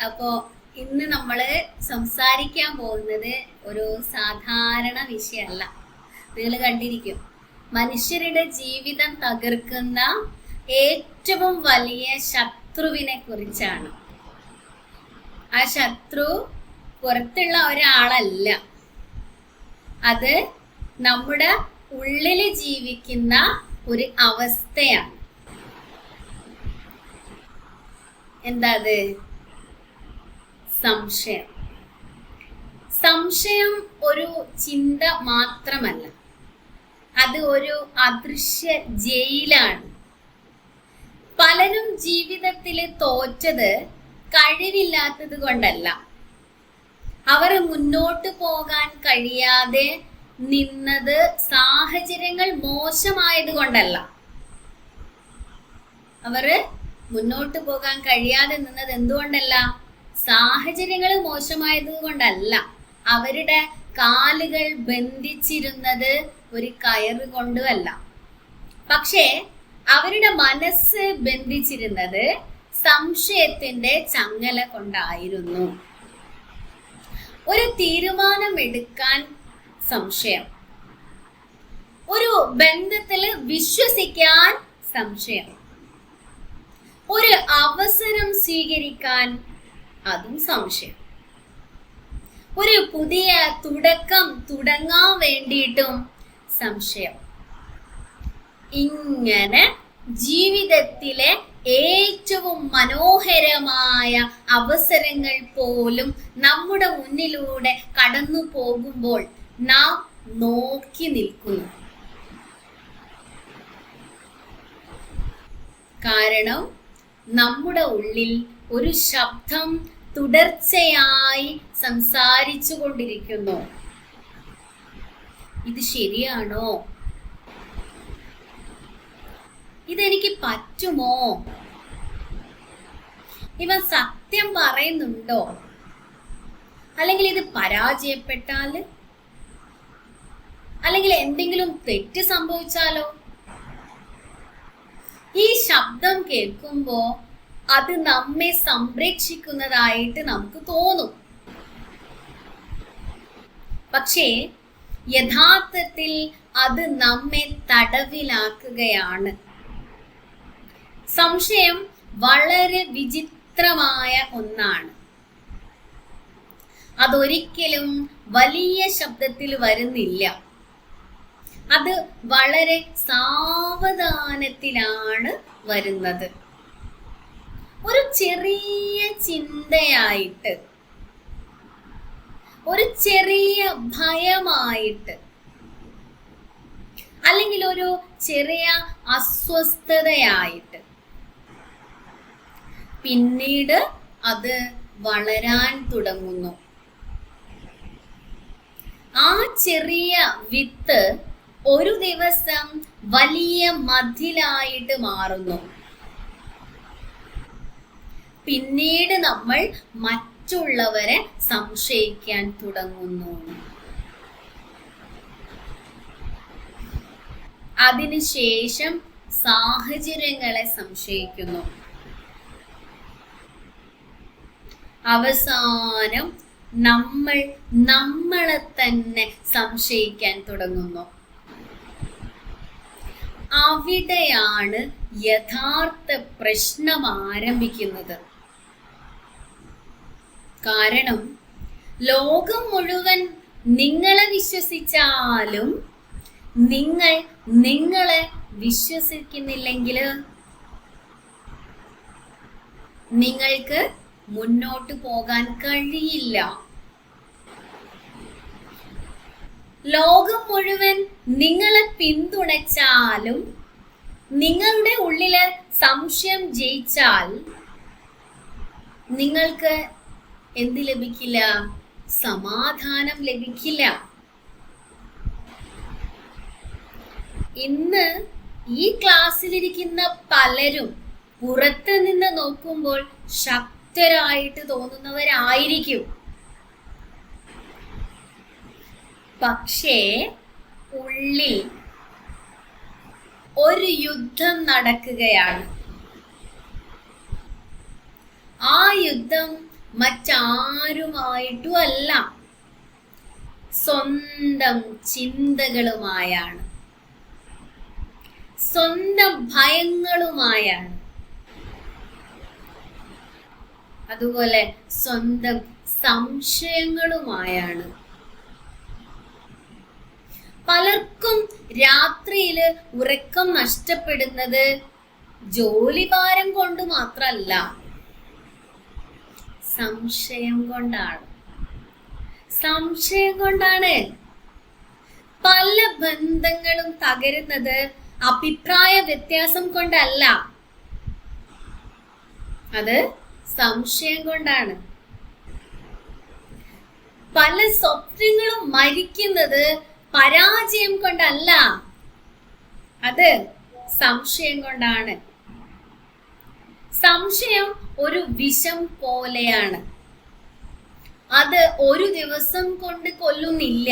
അപ്പോ ഇന്ന് നമ്മള് സംസാരിക്കാൻ പോകുന്നത് ഒരു സാധാരണ വിഷയമല്ല. നിങ്ങൾ കണ്ടിരിക്കും, മനുഷ്യരുടെ ജീവിതം തകർക്കുന്ന ഏറ്റവും വലിയ ശത്രുവിനെ കുറിച്ചാണ്. ആ ശത്രു പുറത്തുള്ള ഒരാളല്ല, അത് നമ്മുടെ ഉള്ളിൽ ജീവിക്കുന്ന ഒരു അവസ്ഥയാണ്. എന്താ അത്? സംശയം. സംശയം ഒരു ചിന്ത മാത്രമല്ല, അത് ഒരു അദൃശ്യ ജയിലാണ്. പലരും ജീവിതത്തിൽ തോറ്റത് കഴിവില്ലാത്തത് കൊണ്ടല്ല, അവർ മുന്നോട്ട് പോകാൻ കഴിയാതെ നിന്നത് സാഹചര്യങ്ങൾ മോശമായത് കൊണ്ടല്ല. അവര് മുന്നോട്ട് പോകാൻ കഴിയാതെ നിന്നത് എന്തുകൊണ്ടല്ല? സാഹചര്യങ്ങൾ മോശമായത് കൊണ്ടല്ല. അവരുടെ കാലുകൾ ബന്ധിച്ചിരുന്നത് ഒരു കയറ് കൊണ്ടുമല്ല, പക്ഷേ അവരുടെ മനസ്സ് ബന്ധിച്ചിരുന്നത് സംശയത്തിന്റെ ചങ്ങല കൊണ്ടായിരുന്നു. ഒരു തീരുമാനം എടുക്കാൻ സംശയം, ഒരു ബന്ധത്തില് വിശ്വസിക്കാൻ സംശയം, ഒരു അവസരം സ്വീകരിക്കാൻ അതും സംശയം, ഒരു പുതിയ തുടക്കം തുടങ്ങാൻ വേണ്ടിയിട്ടും സംശയം. ഇങ്ങനെ ജീവിതത്തിലെ ഏറ്റവും മനോഹരമായ അവസരങ്ങൾ പോലും നമ്മുടെ മുന്നിലൂടെ കടന്നു പോകുമ്പോൾ നാം നോക്കി നിൽക്കുന്നു. കാരണം നമ്മുടെ ഉള്ളിൽ ഒരു ശബ്ദം തുടർച്ചയായി സംസാരിച്ചു കൊണ്ടിരിക്കുന്നു. ഇത് ശരിയാണോ? ഇതെനിക്ക് പറ്റുമോ? ഇവൻ സത്യം പറയുന്നുണ്ടോ? അല്ലെങ്കിൽ ഇത് പരാജയപ്പെട്ടാല്, അല്ലെങ്കിൽ എന്തെങ്കിലും തെറ്റ് സംഭവിച്ചാലോ? ഈ ശബ്ദം കേൾക്കുമ്പോ അത് നമ്മെ സംരക്ഷിക്കുന്നതായിട്ട് നമുക്ക് തോന്നും. പക്ഷേ യഥാർത്ഥത്തിൽ അത് നമ്മെ തടവിലാക്കുകയാണ്. സംശയം വളരെ വിചിത്രമായ ഒന്നാണ്. അതൊരിക്കലും വലിയ ശബ്ദത്തിൽ വരുന്നില്ല. അത് വളരെ സാവധാനത്തിലാണ് വരുന്നത്. ഒരു ചെറിയ ചിന്തയായിട്ട്, ഒരു ചെറിയ ഭയമായിട്ട്, അല്ലെങ്കിൽ ഒരു ചെറിയ അസ്വസ്ഥതയായിട്ട്, പിന്നീട് അത് വളരാൻ തുടങ്ങുന്നു. ആ ചെറിയ വിത്ത് ഒരു ദിവസം വലിയ മതിലായിട്ട് മാറുന്നു. പിന്നീട് നമ്മൾ മറ്റുള്ളവരെ സംശയിക്കാൻ തുടങ്ങുന്നു. അതിനുശേഷം സാഹചര്യങ്ങളെ സംശയിക്കുന്നു. അവസാനം നമ്മൾ നമ്മളെ തന്നെ സംശയിക്കാൻ തുടങ്ങുന്നു. അവിടെയാണ് യഥാർത്ഥ പ്രശ്നം ആരംഭിക്കുന്നത്. കാരണം ലോകം മുഴുവൻ നിങ്ങളെ വിശ്വസിച്ചാലും നിങ്ങൾ നിങ്ങളെ വിശ്വസിക്കുന്നില്ലെങ്കിൽ നിങ്ങൾക്ക് മുന്നോട്ട് പോകാൻ കഴിയില്ല. ലോകം മുഴുവൻ നിങ്ങളെ പിന്തുണച്ചാലും നിങ്ങളുടെ ഉള്ളില് സംശയം ജയിച്ചാൽ നിങ്ങൾക്ക് എന്ത് ലഭിക്കില്ല? സമാധാനം ലഭിക്കില്ല. ഇന്ന് ഈ ക്ലാസ്സിലിരിക്കുന്ന പലരും പുറത്ത് നിന്ന് നോക്കുമ്പോൾ ശക്തരായിട്ട് തോന്നുന്നവരായിരിക്കും. പക്ഷേ ഉള്ളിൽ ഒരു യുദ്ധം നടക്കുകയാണ്. ആ യുദ്ധം മറ്റാരുമായിട്ടും അല്ല, സ്വന്തം ചിന്തകളുമായാണ്, സ്വന്തം ഭയങ്ങളുമായാണ്, അതുപോലെ സ്വന്തം സംശയങ്ങളുമായാണ്. പലർക്കും രാത്രിയില് ഉറക്കം നഷ്ടപ്പെടുന്നത് ജോലിഭാരം കൊണ്ട് മാത്രല്ല, സംശയം കൊണ്ടാണ്. സംശയം കൊണ്ടാണ്. പല ബന്ധങ്ങളും തകരുന്നത് അഭിപ്രായ വ്യത്യാസം കൊണ്ടല്ല, അത് സംശയം കൊണ്ടാണ്. പല സ്വപ്നങ്ങളും മരിക്കുന്നത് പരാജയം കൊണ്ടല്ല, അത് സംശയം കൊണ്ടാണ്. സംശയം ഒരു വിഷം പോലെയാണ്, അത് ഒരു ദിവസം കൊണ്ട് കൊല്ലുന്നില്ല.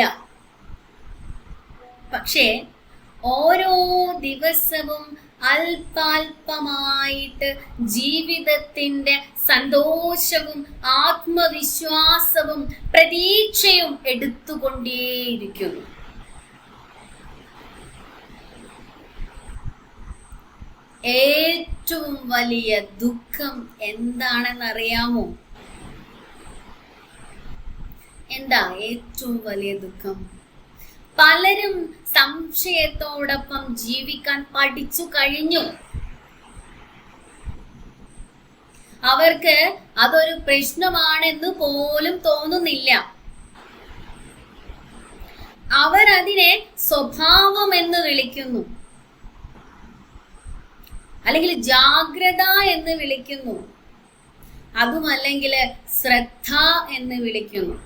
പക്ഷേ ഓരോ ദിവസവും അല്പാൽപമായിട്ട് ജീവിതത്തിന്റെ സന്തോഷവും ആത്മവിശ്വാസവും പ്രതീക്ഷയും എടുത്തുകൊണ്ടേയിരിക്കുന്നു. ഏറ്റവും വലിയ ദുഃഖം എന്താണെന്നറിയാമോ? എന്താ ഏറ്റവും വലിയ ദുഃഖം? പലരും സംശയത്തോടൊപ്പം ജീവിക്കാൻ പഠിച്ചു കഴിഞ്ഞു. അവർക്ക് അതൊരു പ്രശ്നമാണെന്ന് പോലും തോന്നുന്നില്ല. അവരതിനെ സ്വഭാവം എന്ന് വിളിക്കുന്നു, അല്ലെങ്കിൽ ജാഗ്രത എന്ന് വിളിക്കുന്നു, അതുമല്ലെങ്കിൽ ശ്രദ്ധ എന്ന് വിളിക്കുന്നു.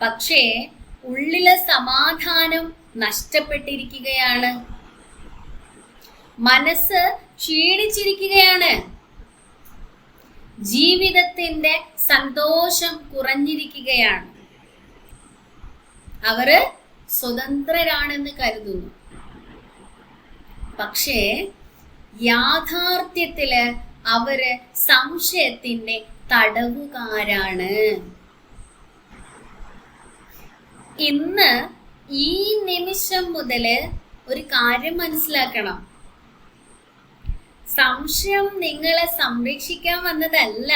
പക്ഷേ ഉള്ളിലെ സമാധാനം നഷ്ടപ്പെട്ടിരിക്കുകയാണ്, മനസ്സ് ക്ഷീണിച്ചിരിക്കുകയാണ്, ജീവിതത്തിന്റെ സന്തോഷം കുറഞ്ഞിരിക്കുകയാണ്. അവര് സ്വതന്ത്രരാണെന്ന് കരുതുന്നു. പക്ഷേ യാഥാർത്ഥ്യത്തില് അവര് സംശയത്തിന്റെ തടവുകാരാണ്. ഇന്ന് ഈ നിമിഷം മുതല് ഒരു കാര്യം മനസ്സിലാക്കണം. സംശയം നിങ്ങളെ സംരക്ഷിക്കാൻ വന്നതല്ല,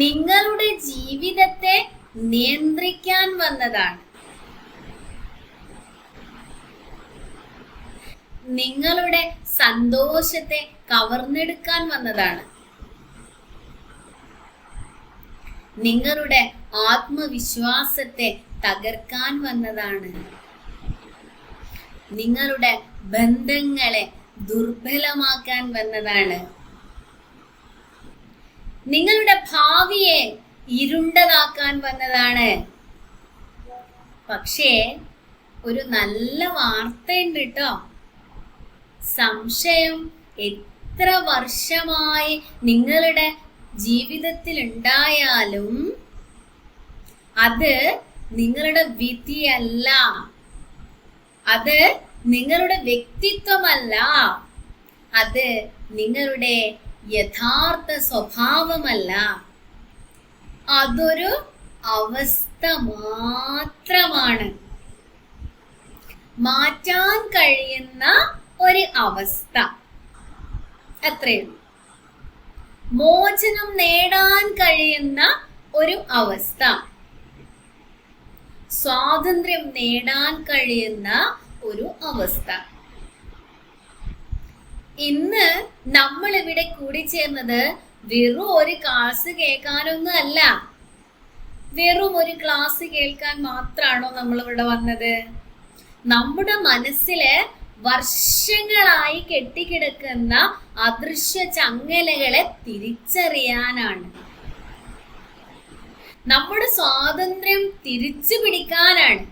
നിങ്ങളുടെ ജീവിതത്തെ നിയന്ത്രിക്കാൻ വന്നതാണ്. നിങ്ങളുടെ സന്തോഷത്തെ കവർന്നെടുക്കാൻ വന്നതാണ്. നിങ്ങളുടെ ആത്മവിശ്വാസത്തെ തകർക്കാൻ വന്നതാണ്. നിങ്ങളുടെ ബന്ധങ്ങളെ ദുർബലമാക്കാൻ വന്നതാണ്. നിങ്ങളുടെ ഭാവിയെ ഇരുണ്ടതാക്കാൻ വന്നതാണ്. പക്ഷേ ഒരു നല്ല വാർത്തയുണ്ട് കേട്ടോ. സംശയം എത്ര വർഷമായി നിങ്ങളുടെ ജീവിതത്തിൽ ഉണ്ടായാലും അത് നിങ്ങളുടെ വിധിയല്ല, അത് നിങ്ങളുടെ വ്യക്തിത്വമല്ല, അത് നിങ്ങളുടെ യഥാർത്ഥ സ്വഭാവമല്ല. അതൊരു അവസ്ഥ മാത്രമാണ്, മാറ്റാൻ കഴിയുന്ന ഒരു അവസ്ഥ, അത്രയുള്ളൂ. മോചനം നേടാൻ കഴിയുന്ന ഒരു അവസ്ഥ, സ്വാതന്ത്ര്യം നേടാൻ കഴിയുന്ന ഒരു അവസ്ഥ. ഇന്ന് നമ്മൾ ഇവിടെ കൂടിച്ചേർന്നത് വെറും ഒരു ക്ലാസ് കേൾക്കാനൊന്നും അല്ല. വെറും ഒരു ക്ലാസ് കേൾക്കാൻ മാത്രമാണോ നമ്മൾ ഇവിടെ വന്നത്? നമ്മുടെ മനസ്സില് വർഷങ്ങളായി കെട്ടിക്കിടക്കുന്ന അദൃശ്യ ചങ്ങലകളെ തിരിച്ചറിയാനാണ്, നമ്മുടെ സ്വാതന്ത്ര്യം തിരിച്ചു പിടിക്കാനാണ്.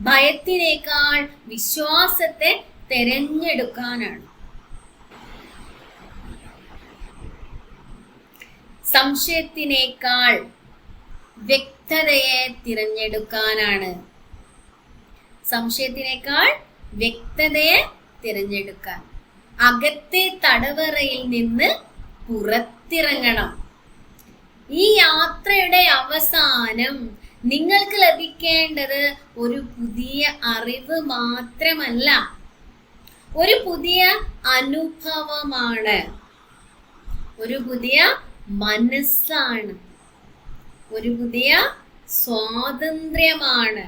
ഭയത്തിനേക്കാൾ വിശ്വാസത്തെ തെരഞ്ഞെടുക്കാനാണ്. സംശയത്തിനേക്കാൾ വ്യക്തതയെ തിരഞ്ഞെടുക്കാനാണ്. സംശയത്തിനേക്കാൾ വ്യക്തതയെ തിരഞ്ഞെടുക്കാൻ. അകത്തെ തടവറയിൽ നിന്ന് പുറത്തിറങ്ങണം. ഈ യാത്രയുടെ അവസാനം നിങ്ങൾക്ക് ലഭിക്കേണ്ടത് ഒരു പുതിയ അറിവ് മാത്രമല്ല, ഒരു പുതിയ അനുഭവമാണ്, ഒരു പുതിയ മനസ്സാണ്, ഒരു പുതിയ സ്വാതന്ത്ര്യമാണ്.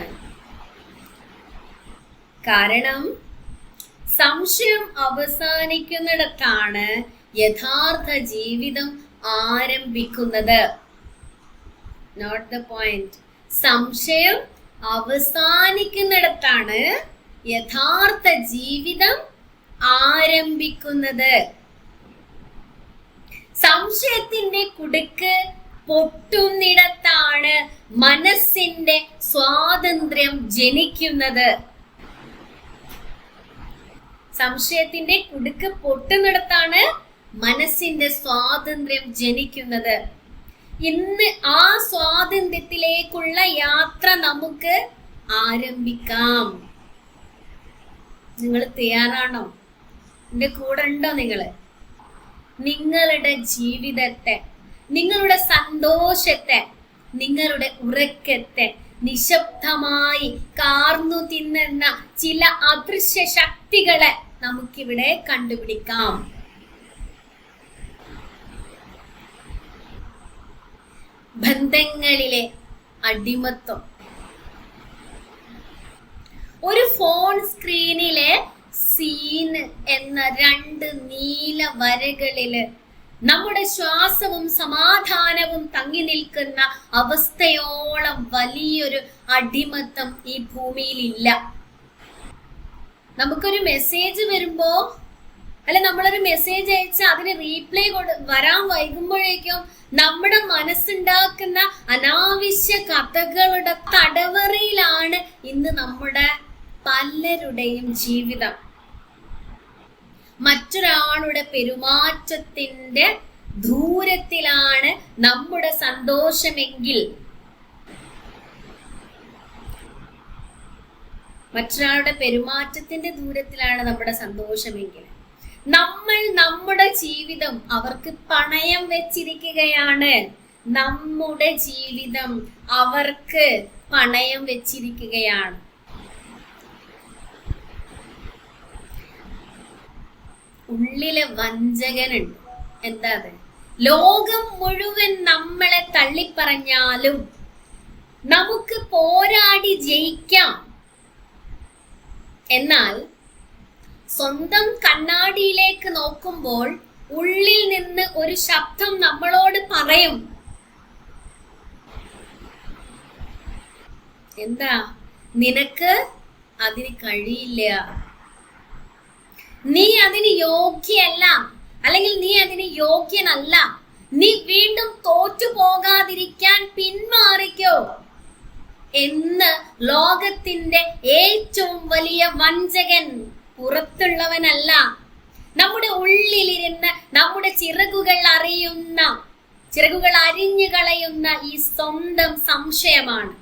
കാരണം സംശയം അവസാനിക്കുന്നിടത്താണ് യഥാർത്ഥ ജീവിതം ആരംഭിക്കുന്നത്. Note the point. സംശയം അവസാനിക്കുന്നിടത്താണ് യഥാർത്ഥ ജീവിതം ആരംഭിക്കുന്നത്. സംശയത്തിന്റെ കുടുക്ക് പൊട്ടുന്നിടത്താണ് മനസ്സിന്റെ സ്വാതന്ത്ര്യം ജനിക്കുന്നത്. സംശയത്തിന്റെ കുടുക്ക് പൊട്ടുന്നിടത്താണ് മനസ്സിന്റെ സ്വാതന്ത്ര്യം ജനിക്കുന്നത്. ഇന്ന് ആ സ്വാതന്ത്ര്യത്തിലേക്കുള്ള യാത്ര നമുക്ക് ആരംഭിക്കാം. നിങ്ങൾ തയ്യാറാണോ? എന്റെ കൂടെ ഉണ്ടോ നിങ്ങള്? നിങ്ങളുടെ ജീവിതത്തെ, നിങ്ങളുടെ സന്തോഷത്തെ, നിങ്ങളുടെ ഉറക്കത്തെ നിശബ്ദമായി കാർന്നു തിന്നുന്ന ചില അദൃശ്യ ശക്തികളെ നമുക്കിവിടെ കണ്ടുപിടിക്കാം. ബന്ധങ്ങളിലെ അടിമത്വം. ഒരു ഫോൺ സ്ക്രീനിലെ സീൻ എന്ന 2 നീല വരകളില് നമ്മുടെ ശ്വാസവും സമാധാനവും തങ്ങി നിൽക്കുന്ന അവസ്ഥയോളം വലിയൊരു അടിമത്തം ഈ ഭൂമിയിൽ ഇല്ല. നമുക്കൊരു മെസ്സേജ് വരുമ്പോ, അല്ലെ നമ്മളൊരു മെസ്സേജ് അയച്ച് അതിന് റീപ്ലൈ വരാൻ വൈകുമ്പോഴേക്കും നമ്മുടെ മനസ്സുണ്ടാക്കുന്ന അനാവശ്യ കഥകളുടെ തടവറയിലാണ് ഇന്ന് നമ്മുടെ പലരുടെയും ജീവിതം. മറ്റൊരാളുടെ പെരുമാറ്റത്തിന്റെ ദൂരത്തിലാണ് നമ്മുടെ സന്തോഷമെങ്കിൽ, മറ്റൊരാളുടെ പെരുമാറ്റത്തിന്റെ ദൂരത്തിലാണ് നമ്മുടെ സന്തോഷമെങ്കിൽ, നമ്മൾ നമ്മുടെ ജീവിതം അവർക്ക് പണയം വെച്ചിരിക്കുകയാണ്. നമ്മുടെ ജീവിതം അവർക്ക് പണയം വെച്ചിരിക്കുകയാണ്. ഉള്ളിലെ വഞ്ചകനുണ്ട്. എന്താ അത്? ലോകം മുഴുവൻ നമ്മളെ തള്ളിപ്പറഞ്ഞാലും നമുക്ക് പോരാടി ജയിക്കാം. എന്നാൽ സ്വന്തം കണ്ണാടിയിലേക്ക് നോക്കുമ്പോൾ ഉള്ളിൽ നിന്ന് ഒരു ശബ്ദം നമ്മളോട് പറയും, എന്താ? നിനക്ക് അതിന് കഴിയില്ല, നീ അതിന് യോഗ്യല്ല, അല്ലെങ്കിൽ നീ അതിന് യോഗ്യനല്ല, നീ വീണ്ടും തോറ്റു പോകാതിരിക്കാൻ പിന്മാറിക്കോ എന്ന് ലോകത്തിന്റെ ഏറ്റവും വലിയ വഞ്ചകൻ പുറത്തുള്ളവനല്ല, നമ്മുടെ ഉള്ളിലിരുന്ന് നമ്മുടെ ചിറകുകൾ അരിഞ്ഞു കളയുന്ന ഈ സ്വന്തം സംശയമാണ്.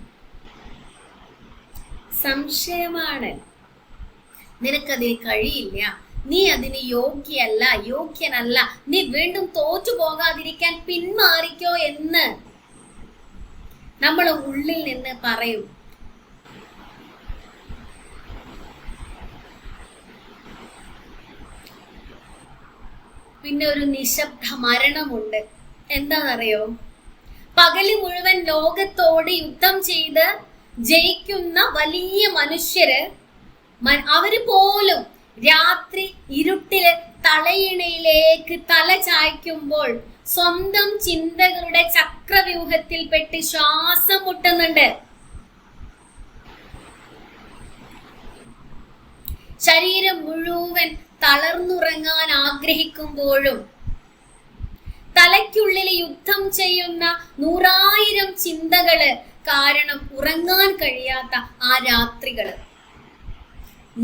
നിനക്കതിന് കഴിയില്ല, നീ അതിന് യോഗ്യനല്ല, നീ വീണ്ടും തോറ്റു പോകാതിരിക്കാൻ പിന്മാറിക്കോ എന്ന് നമ്മൾ ഉള്ളിൽ നിന്ന് പറയും. പിന്നെ ഒരു നിശബ്ദ മരണമുണ്ട്. എന്താണെന്നറിയോ? പകല് മുഴുവൻ ലോകത്തോട് യുദ്ധം ചെയ്ത് ജയിക്കുന്ന വലിയ മനുഷ്യര്, അവര് പോലും രാത്രി ഇരുട്ടില് തലയിണയിലേക്ക് തല ചായ്ക്കുമ്പോൾ സ്വന്തം ചിന്തകളുടെ ചക്രവ്യൂഹത്തിൽപ്പെട്ട് ശ്വാസം മുട്ടുന്നുണ്ട്. ശരീരം മുഴുവൻ തളർന്നുറങ്ങാൻ ആഗ്രഹിക്കുമ്പോഴും തലയ്ക്കുള്ളിൽ യുദ്ധം ചെയ്യുന്ന 100,000 ചിന്തകള് കാരണം ഉറങ്ങാൻ കഴിയാത്ത ആ രാത്രികള്,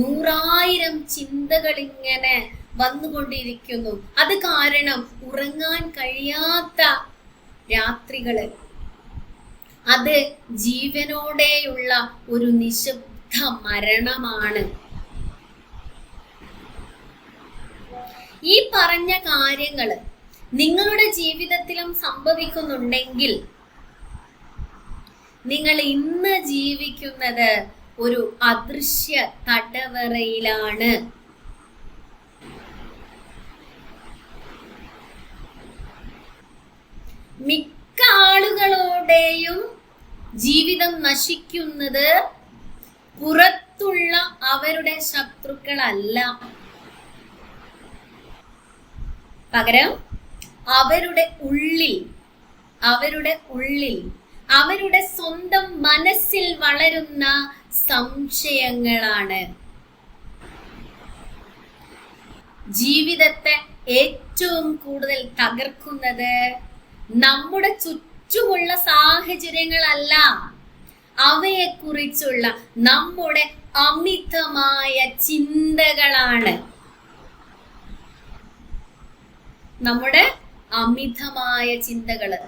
100,000 ചിന്തകൾ ഇങ്ങനെ വന്നുകൊണ്ടിരിക്കുന്നു. അത് കാരണം ഉറങ്ങാൻ കഴിയാത്ത രാത്രികള്, അത് ജീവനോടെയുള്ള ഒരു നിശബ്ദ മരണമാണ്. ഈ പറഞ്ഞ കാര്യങ്ങള് നിങ്ങളുടെ ജീവിതത്തിലും സംഭവിക്കുന്നുണ്ടെങ്കിൽ നിങ്ങൾ ഇന്ന് ജീവിക്കുന്നത് ഒരു അദൃശ്യ തടവറയിലാണ്. മിക്ക ആളുകളുടെയും ജീവിതം നശിക്കുന്നത് പുറത്തുള്ള അവരുടെ ശത്രുക്കളല്ല, പകരം അവരുടെ ഉള്ളിൽ അവരുടെ സ്വന്തം മനസ്സിൽ വളരുന്ന സംശയങ്ങളാണ്. ജീവിതത്തെ ഏറ്റവും കൂടുതൽ തകർക്കുന്നത് നമ്മുടെ ചുറ്റുമുള്ള സാഹചര്യങ്ങളല്ല, അവയെക്കുറിച്ചുള്ള നമ്മുടെ അമിതമായ ചിന്തകളാണ്. നമ്മുടെ അമിതമായ ചിന്തകള്.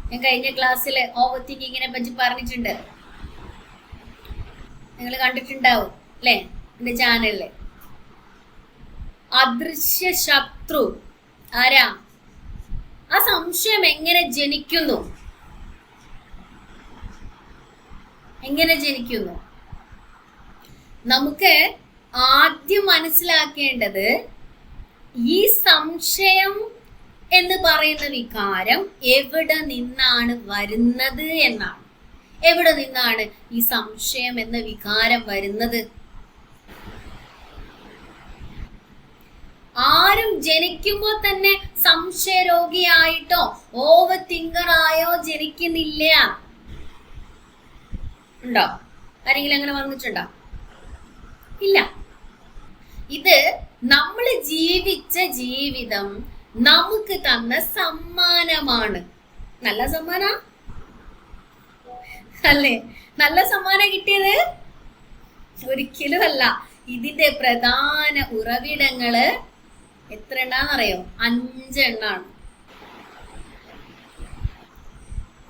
ഞാൻ കഴിഞ്ഞ ക്ലാസ്സില് ഓവർ തിങ്കിങ്ങിനെ പറ്റി പറഞ്ഞിട്ടുണ്ട്, നിങ്ങൾ കണ്ടിട്ടുണ്ടാവും അല്ലെ എന്റെ ചാനലില്. അദൃശ്യ ശത്രു ആരാ? ആ സംശയം എങ്ങനെ ജനിക്കുന്നു? നമുക്ക് ആദ്യം മനസ്സിലാക്കേണ്ടത് ഈ സംശയം എന്ന് പറയുന്ന വികാരം എവിടെ നിന്നാണ് വരുന്നത് എന്നാണ്. എവിടെ നിന്നാണ് ഈ സംശയം എന്ന വികാരം വരുന്നത്? ആരും ജനിക്കുമ്പോൾ തന്നെ സംശയരോഗിയായിട്ടോ ഓവർ തിങ്കറായോ ജനിക്കുന്നില്ല. ഉണ്ടോ? ആരെങ്കിലും അങ്ങനെ വന്നിട്ടുണ്ടോ? ഇല്ല. ഇത് നമ്മൾ ജീവിച്ച ജീവിതം നമുക്ക് തന്ന സമ്മാനമാണ്. നല്ല സമ്മാന അല്ലേ? നല്ല സമ്മാനം കിട്ടിയത് ഒരിക്കലും അല്ല. ഇതിന്റെ പ്രധാന ഉറവിടങ്ങള് എത്ര എണ്ണാന്നറിയോ? 5 എണ്ണാണ്.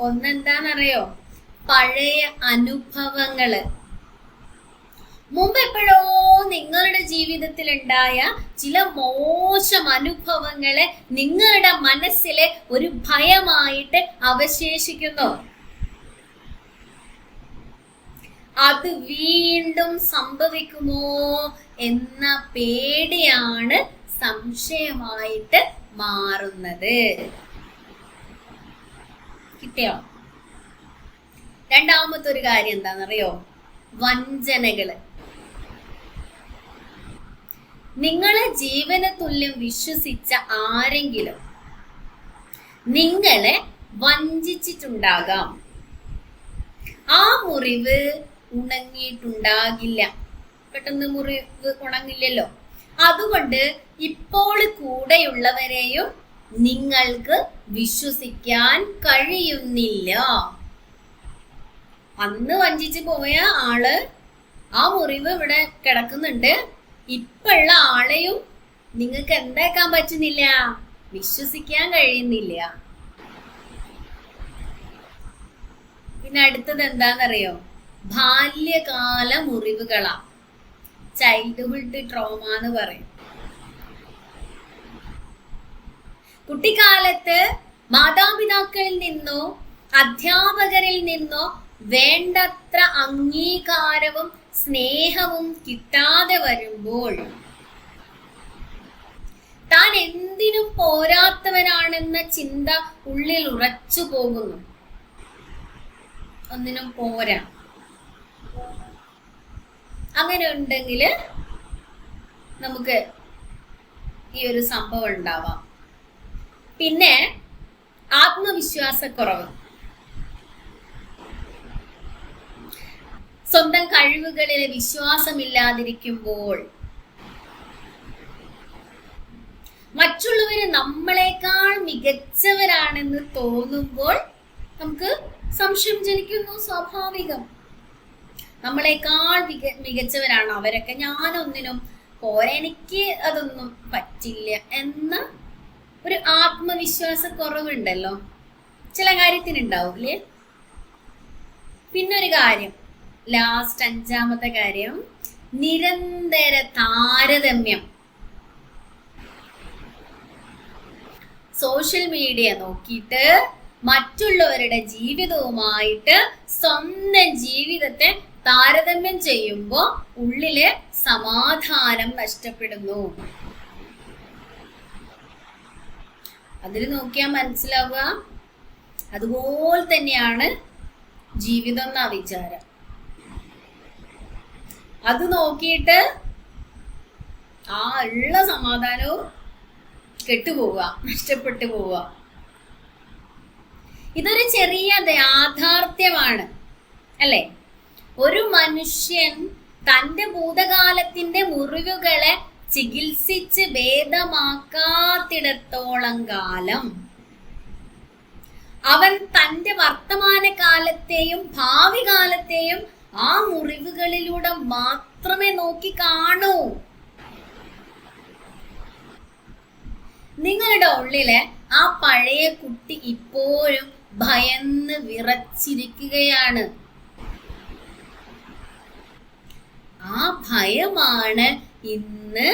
ഒന്നെന്താന്നറിയോ? പഴയ അനുഭവങ്ങള്. മുമ്പ് എപ്പോഴോ നിങ്ങളുടെ ജീവിതത്തിൽ ഉണ്ടായ ചില മോശം അനുഭവങ്ങളെ നിങ്ങളുടെ മനസ്സിലെ ഒരു ഭയമായിട്ട് അവശേഷിക്കുന്നു. അത് വീണ്ടും സംഭവിക്കുമോ എന്ന പേടിയാണ് സംശയമായിട്ട് മാറുന്നത്. കിട്ടിയോ? രണ്ടാമത്തെ ഒരു കാര്യം എന്താണെന്നറിയോ? വഞ്ചനകള്. നിങ്ങളെ ജീവന തുല്യം വിശ്വസിച്ച ആരെങ്കിലും നിങ്ങളെ വഞ്ചിച്ചിട്ടുണ്ടാകാം. ആ മുറിവ് ഉണങ്ങിയിട്ടുണ്ടാകില്ല. പെട്ടെന്ന് മുറിവ് ഉണങ്ങില്ലല്ലോ. അതുകൊണ്ട് ഇപ്പോൾ കൂടെയുള്ളവരെയും നിങ്ങൾക്ക് വിശ്വസിക്കാൻ കഴിയുന്നില്ല. അന്ന് വഞ്ചിച്ചു പോയ ആള് ആ മുറിവ് ഇവിടെ കിടക്കുന്നുണ്ട്. ഇപ്പോഴുള്ള ആളെയും നിങ്ങൾക്ക് എന്താക്കാൻ പറ്റുന്നില്ല? വിശ്വസിക്കാൻ കഴിയുന്നില്ല. പിന്നെ അടുത്തത് എന്താണെന്നറിയോ? ബാല്യകാല മുറിവുകളാ. ചൈൽഡ്ഹുഡ് ട്രോമ എന്ന് പറയും. കുട്ടിക്കാലത്ത് മാതാപിതാക്കളിൽ നിന്നോ അധ്യാപകരിൽ നിന്നോ വേണ്ടത്ര അംഗീകാരവും സ്നേഹവും കിട്ടാതെ വരുമ്പോൾ താൻ എന്തിനും പോരാത്തവനാണെന്ന ചിന്ത ഉള്ളിൽ ഉറച്ചു പോകുന്നു. ഒന്നിനും പോരാ. അങ്ങനെ ഉണ്ടെങ്കിൽ നമുക്ക് ഈ ഒരു സംഭവം ഉണ്ടാവാം. പിന്നെ ആത്മവിശ്വാസക്കുറവ്. സ്വന്തം കഴിവുകളിലെ വിശ്വാസമില്ലാതിരിക്കുമ്പോൾ, മറ്റുള്ളവര് നമ്മളെക്കാൾ മികച്ചവരാണെന്ന് തോന്നുമ്പോൾ നമുക്ക് സംശയം ജനിക്കുന്നു. സ്വാഭാവികം. നമ്മളെക്കാൾ മികച്ചവരാണ് അവരൊക്കെ, ഞാനൊന്നിനും പോരാ, എനിക്ക് അതൊന്നും പറ്റില്ല എന്ന ഒരു ആത്മവിശ്വാസക്കുറവുണ്ടല്ലോ, ചില കാര്യത്തിനുണ്ടാവില്ലേ. പിന്നൊരു കാര്യം, ലാസ്റ്റ് 5ാമത്തെ കാര്യം, നിരന്തര താരതമ്യം. സോഷ്യൽ മീഡിയ നോക്കിയിട്ട് മറ്റുള്ളവരുടെ ജീവിതവുമായിട്ട് സ്വന്തം ജീവിതത്തെ താരതമ്യം ചെയ്യുമ്പോൾ ഉള്ളിലെ സമാധാനം നഷ്ടപ്പെടുന്നു. അതിൽ നോക്കിയാൽ മനസ്സിലാവുക അതുപോലെ തന്നെയാണ് ജീവിതം എന്നാ വിചാരം. അത് നോക്കിയിട്ട് ആ ഉള്ള സമാധാനവും കെട്ടുപോവുക, നഷ്ടപ്പെട്ടു പോവുക. ഇതൊരു ചെറിയ യാഥാർത്ഥ്യമാണ് അല്ലെ? ഒരു മനുഷ്യൻ തന്റെ ഭൂതകാലത്തിന്റെ മുറിവുകളെ ചികിത്സിച്ച് ഭേദമാക്കാത്തിടത്തോളം കാലം അവൻ തന്റെ വർത്തമാന കാലത്തെയും ഭാവി കാലത്തെയും ആ മുറിവുകളിലൂടെ മാത്രമേ നോക്കി കാണൂ. നിങ്ങളുടെ ഉള്ളിലെ ആ പഴയ കുട്ടി ഇപ്പോഴും ഭയന്ന് വിറച്ചിരിക്കുകയാണ്. ആ ഭയമാണ് ഇന്ന്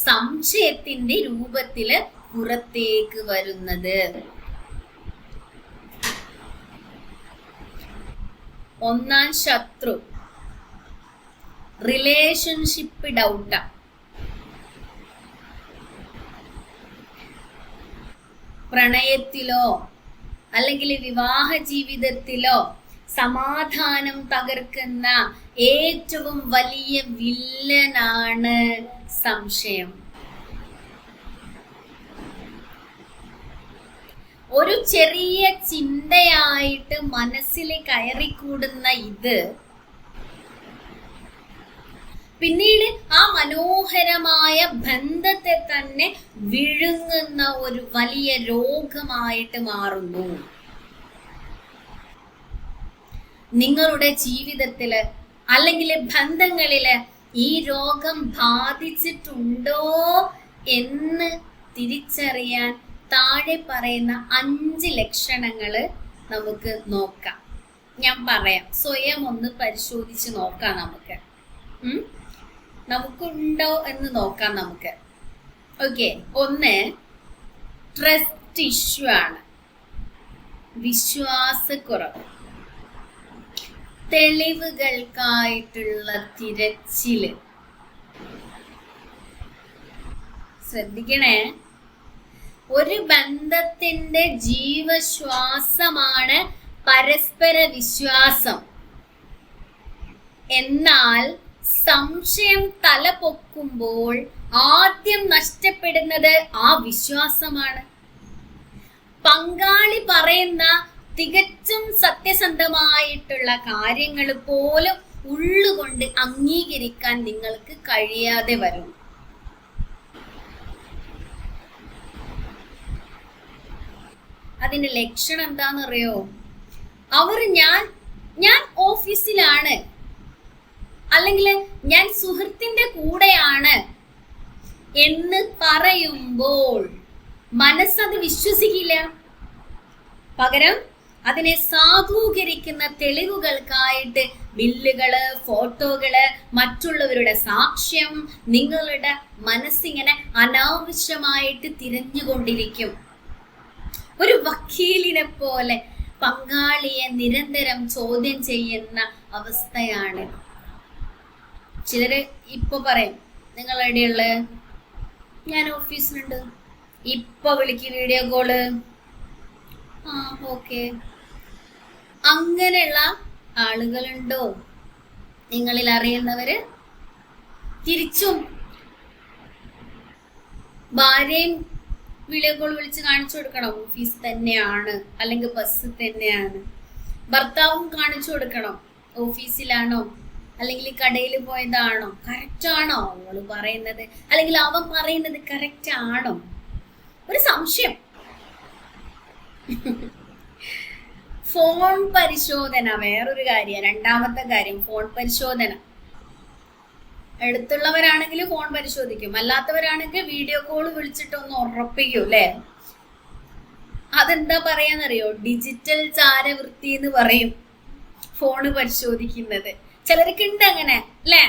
സംശയത്തിന്റെ രൂപത്തില് പുറത്തേക്ക് വരുന്നത്. ഒന്നാം ശത്രു റിലേഷൻഷിപ്പ് ഡൗട്ടാ. പ്രണയത്തിലോ അല്ലെങ്കിൽ വിവാഹ ജീവിതത്തിലോ സമാധാനം തകർക്കുന്ന ഏറ്റവും വലിയ വില്ലനാണ് സംശയം. ഒരു ചെറിയ ചിന്തയായിട്ട് മനസ്സിൽ കയറിക്കൂടുന്ന ഇത് പിന്നീട് ആ മനോഹരമായ ബന്ധത്തെ തന്നെ വിഴുങ്ങുന്ന ഒരു വലിയ രോഗമായിട്ട് മാറുന്നു. നിങ്ങളുടെ ജീവിതത്തില് അല്ലെങ്കിൽ ബന്ധങ്ങളില് ഈ രോഗം ബാധിച്ചിട്ടുണ്ടോ എന്ന് തിരിച്ചറിയാൻ താഴെ പറയുന്ന 5 ലക്ഷണങ്ങള് നമുക്ക് നോക്കാം. ഞാൻ പറയാം, സ്വയം ഒന്ന് പരിശോധിച്ച് നോക്കാം. നമുക്കുണ്ടോ എന്ന് നോക്കാം നമുക്ക്. ഓക്കെ, 1 ട്രസ്റ്റ് ഇഷ്യൂ ആണ്, വിശ്വാസക്കുറവ്. തെളിവുകൾക്കായിട്ടുള്ള തിരച്ചില്. ശ്രദ്ധിക്കണേ, ഒരു ബന്ധത്തിന്റെ ജീവശ്വാസമാണ് പരസ്പര വിശ്വാസം. എന്നാൽ സംശയം തലപൊക്കുമ്പോൾ ആദ്യം നഷ്ടപ്പെടുന്നത് ആ വിശ്വാസമാണ്. പങ്കാളി പറയുന്ന തികച്ചും സത്യസന്ധമായിട്ടുള്ള കാര്യങ്ങൾ പോലും ഉള്ളുകൊണ്ട് അംഗീകരിക്കാൻ നിങ്ങൾക്ക് കഴിയാതെ വരും. അതിന്റെ ലക്ഷണം എന്താണെന്നറിയോ? അവർ ഞാൻ ഓഫീസിലാണ്, അല്ലെങ്കിൽ ഞാൻ സുഹൃത്തിന്റെ കൂടെയാണ് എന്ന് പറയുമ്പോൾ മനസ്സത് വിശ്വസിക്കില്ല. പകരം അതിനെ സാധൂകരിക്കുന്ന തെളിവുകൾക്കായിട്ട് ബില്ലുകള്, ഫോട്ടോകള്, മറ്റുള്ളവരുടെ സാക്ഷ്യം നിങ്ങളുടെ മനസ്സിങ്ങനെ അനാവശ്യമായിട്ട് തിരഞ്ഞുകൊണ്ടിരിക്കും. ഒരു വക്കീലിനെ പോലെ പങ്കാളിയെ നിരന്തരം ചോദ്യം ചെയ്യുന്ന അവസ്ഥയാണ്. ചിലര് ഇപ്പൊ പറയും, നിങ്ങൾ എവിടെയുള്ള? ഞാൻ ഓഫീസിലുണ്ട്, ഇപ്പൊ വിളിക്കും, വീഡിയോ കോള്. ആ ഓക്കെ. അങ്ങനെയുള്ള ആളുകളുണ്ടോ നിങ്ങളിൽ അറിയുന്നവര്? തിരിച്ചും ഭാര്യയും വീഡിയോ കോൾ വിളിച്ച് കാണിച്ചു കൊടുക്കണം, ഓഫീസ് തന്നെയാണ് അല്ലെങ്കിൽ ബസ് തന്നെയാണ്. ഭർത്താവും കാണിച്ചു കൊടുക്കണം, ഓഫീസിലാണോ അല്ലെങ്കിൽ കടയിൽ പോയതാണോ, കറക്റ്റ് ആണോ അവള് പറയുന്നത് അല്ലെങ്കിൽ അവൻ പറയുന്നത് കറക്റ്റ് ആണോ? ഒരു സംശയം. ഫോൺ പരിശോധന വേറൊരു കാര്യം. രണ്ടാമത്തെ കാര്യം ഫോൺ പരിശോധന. അടുത്തുള്ളവരാണെങ്കിൽ ഫോൺ പരിശോധിക്കും, അല്ലാത്തവരാണെങ്കിൽ വീഡിയോ കോൾ വിളിച്ചിട്ടൊന്ന് ഉറപ്പിക്കും അല്ലേ? അതെന്താ പറയാന്നറിയോ? ഡിജിറ്റൽ ചാരവൃത്തി എന്ന് പറയും ഫോണ് പരിശോധിക്കുന്നത്. ചിലർക്കുണ്ട് അങ്ങനെ അല്ലേ?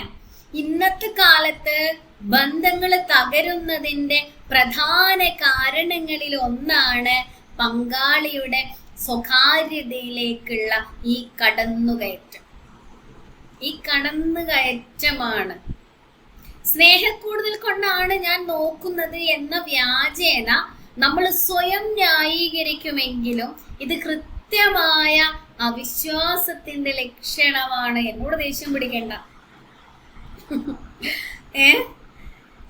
ഇന്നത്തെ കാലത്ത് ബന്ധങ്ങൾ തകരുന്നതിന്റെ പ്രധാന കാരണങ്ങളിൽ ഒന്നാണ് പങ്കാളിയുടെ സ്വകാര്യതയിലേക്കുള്ള ഈ കടന്നുകയറ്റമാണ്. സ്നേഹക്കൂടുതൽ കൊണ്ടാണ് ഞാൻ നോക്കുന്നത് എന്ന വ്യാജേന നമ്മൾ സ്വയം ന്യായീകരിക്കുമെങ്കിലും ഇത് കൃത്യമായ അവിശ്വാസത്തിന്റെ ലക്ഷണമാണ്. എന്നോട് ദേഷ്യം പിടിക്കണ്ട.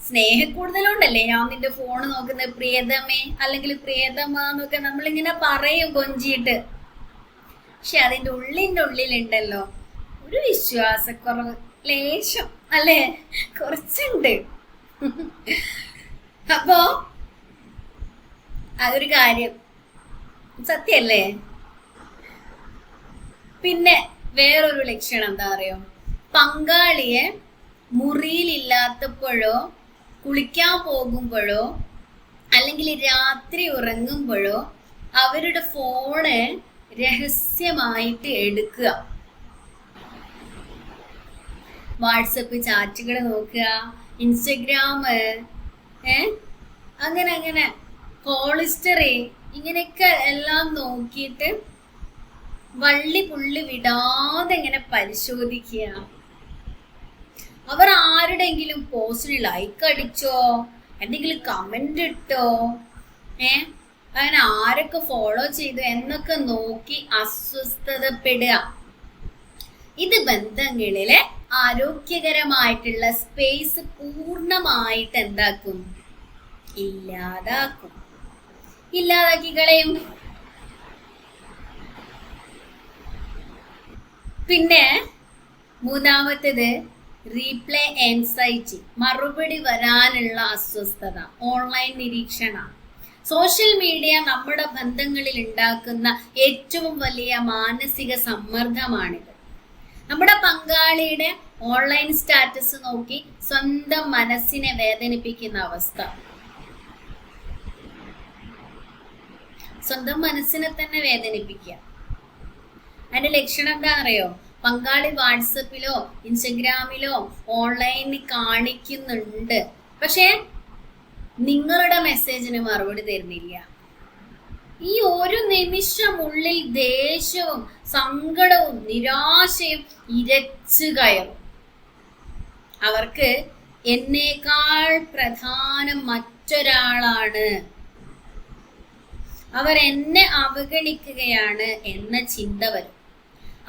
സ്നേഹക്കൂടുതലുണ്ടല്ലേ ഞാൻ നിന്റെ ഫോണ് നോക്കുന്നത് പ്രിയതമേ അല്ലെങ്കിൽ പ്രിയതമാന്നൊക്കെ നമ്മളിങ്ങനെ പറയും കൊഞ്ചിയിട്ട്. പക്ഷെ അതിന്റെ ഉള്ളിലുണ്ടല്ലോ ഒരു വിശ്വാസക്കുറവ്, ലേശം അല്ലേ, കുറച്ചുണ്ട്. അപ്പോ അതൊരു കാര്യം സത്യല്ലേ. പിന്നെ വേറൊരു ലക്ഷണം എന്താ അറിയോ? പങ്കാളിയെ മുറിയിലില്ലാത്തപ്പോഴോ കുളിക്കാൻ പോകുമ്പോഴോ അല്ലെങ്കിൽ രാത്രി ഉറങ്ങുമ്പോഴോ അവരുടെ ഫോണ് രഹസ്യമായിട്ട് എടുക്കുക. വാട്സപ്പ് ചാറ്റുകൾ നോക്കുക, ഇൻസ്റ്റഗ്രാം, അങ്ങനെ കോൾ ഹിസ്റ്ററി, ഇങ്ങനെയൊക്കെ എല്ലാം നോക്കിയിട്ട് വള്ളി പുള്ളി വിടാതെ ഇങ്ങനെ പരിശോധിക്കുക. അവർ ആരുടെങ്കിലും പോസ്റ്റിന് ലൈക്ക് അടിച്ചോ, എന്തെങ്കിലും കമന്റ് ഇട്ടോ, അങ്ങനെ ആരൊക്കെ ഫോളോ ചെയ്തു എന്നൊക്കെ നോക്കി അസ്വസ്ഥതപ്പെടുക. ഇത് ബന്ധങ്ങളിലെ ആരോഗ്യകരമായിട്ടുള്ള സ്പേസ് പൂർണ്ണമായിട്ട് എന്താക്കും? ഇല്ലാതാക്കി കളയും. പിന്നെ മൂന്നാമത്തേത് റീപ്ലേ ആൻസൈറ്റി, മറുപടി വരാനുള്ള അസ്വസ്ഥത, ഓൺലൈൻ നിരീക്ഷണം. സോഷ്യൽ മീഡിയ നമ്മുടെ ബന്ധങ്ങളിൽ ഉണ്ടാക്കുന്ന ഏറ്റവും വലിയ മാനസിക സമ്മർദ്ദമാണിത്. നമ്മുടെ പങ്കാളിയുടെ ഓൺലൈൻ സ്റ്റാറ്റസ് നോക്കി സ്വന്തം മനസ്സിനെ വേദനിപ്പിക്കുന്ന അവസ്ഥ. സ്വന്തം മനസ്സിനെ തന്നെ വേദനിപ്പിക്കുക. അതിന്റെ ലക്ഷണം എന്താ അറിയോ? പങ്കാളി വാട്സപ്പിലോ ഇൻസ്റ്റഗ്രാമിലോ ഓൺലൈനിൽ കാണിക്കുന്നുണ്ട്, പക്ഷെ നിങ്ങളുടെ മെസ്സേജിന് മറുപടി തരുന്നില്ല. ഈ ഒരു നിമിഷം ഉള്ളിൽ ദേഷ്യവും സങ്കടവും നിരാശയും ഇരച്ചു കയറും. അവർക്ക് എന്നേക്കാൾ പ്രധാനം മറ്റൊരാളാണ്, അവർ എന്നെ അവഗണിക്കുകയാണ് എന്ന ചിന്ത വരും.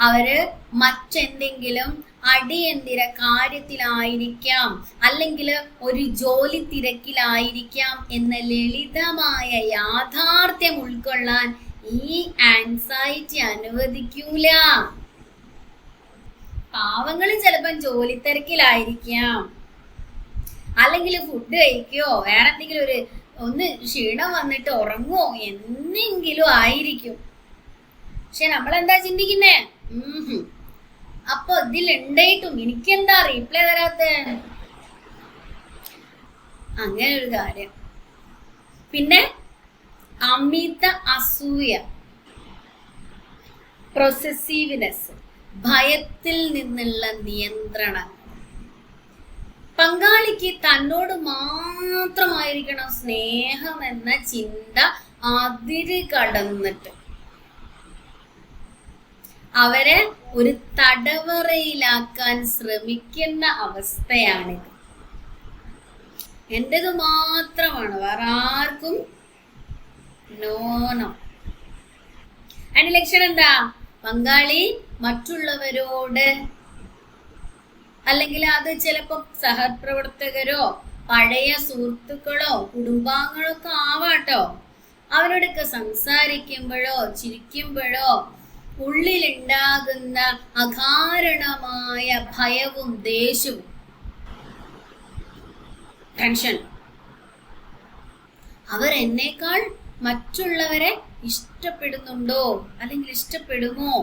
അവര് മറ്റെന്തെങ്കിലും അടിയന്തിര കാര്യത്തിലായിരിക്കാം, അല്ലെങ്കിൽ ഒരു ജോലി തിരക്കിലായിരിക്കാം എന്ന ലളിതമായ യാഥാർത്ഥ്യം ഉൾക്കൊള്ളാൻ ഈ ആൻസൈറ്റി അനുവദിക്കൂല. പാവങ്ങൾ ചിലപ്പം ജോലി തിരക്കിലായിരിക്കാം, അല്ലെങ്കിൽ ഫുഡ് കഴിക്കോ, വേറെ എന്തെങ്കിലും ഒന്ന് ക്ഷീണം വന്നിട്ട് ഉറങ്ങോ എന്നെങ്കിലും ആയിരിക്കും. പക്ഷെ നമ്മളെന്താ ചിന്തിക്കുന്നേ? അപ്പൊ ഇതിലുണ്ടായിട്ടും എനിക്കെന്താ റീപ്ലൈ തരാത്ത? അങ്ങനെ ഒരു കാര്യം. പിന്നെ അമിത അസൂയ, പ്രൊസസീവ്നെസ്, ഭയത്തിൽ നിന്നുള്ള നിയന്ത്രണം. പങ്കാളിക്ക് തന്നോട് മാത്രമായിരിക്കണം സ്നേഹം എന്ന ചിന്ത അതിര് കടന്നിട്ട് അവരെ ഒരു തടവറയിലാക്കാൻ ശ്രമിക്കുന്ന അവസ്ഥയാണിത്. എന്റേത് മാത്രമാണ്, വേറെ ആർക്കും നോനോ. അതിന്റെ ലക്ഷണം എന്താ? പങ്കാളി മറ്റുള്ളവരോട്, അല്ലെങ്കിൽ അത് ചിലപ്പോ സഹപ്രവർത്തകരോ പഴയ സുഹൃത്തുക്കളോ കുടുംബാംഗങ്ങളോ ഒക്കെ ആവാട്ടോ, അവരോടൊക്കെ സംസാരിക്കുമ്പോഴോ ചിരിക്കുമ്പോഴോ ഉള്ളിലുണ്ടാകുന്ന അകാരണമായ ഭയവും ദേഷ്യവും, ടെൻഷൻ. അവർ എന്നേക്കാൾ മറ്റുള്ളവരെ ഇഷ്ടപ്പെടുന്നുണ്ടോ, അല്ലെങ്കിൽ ഇഷ്ടപ്പെടുമോ,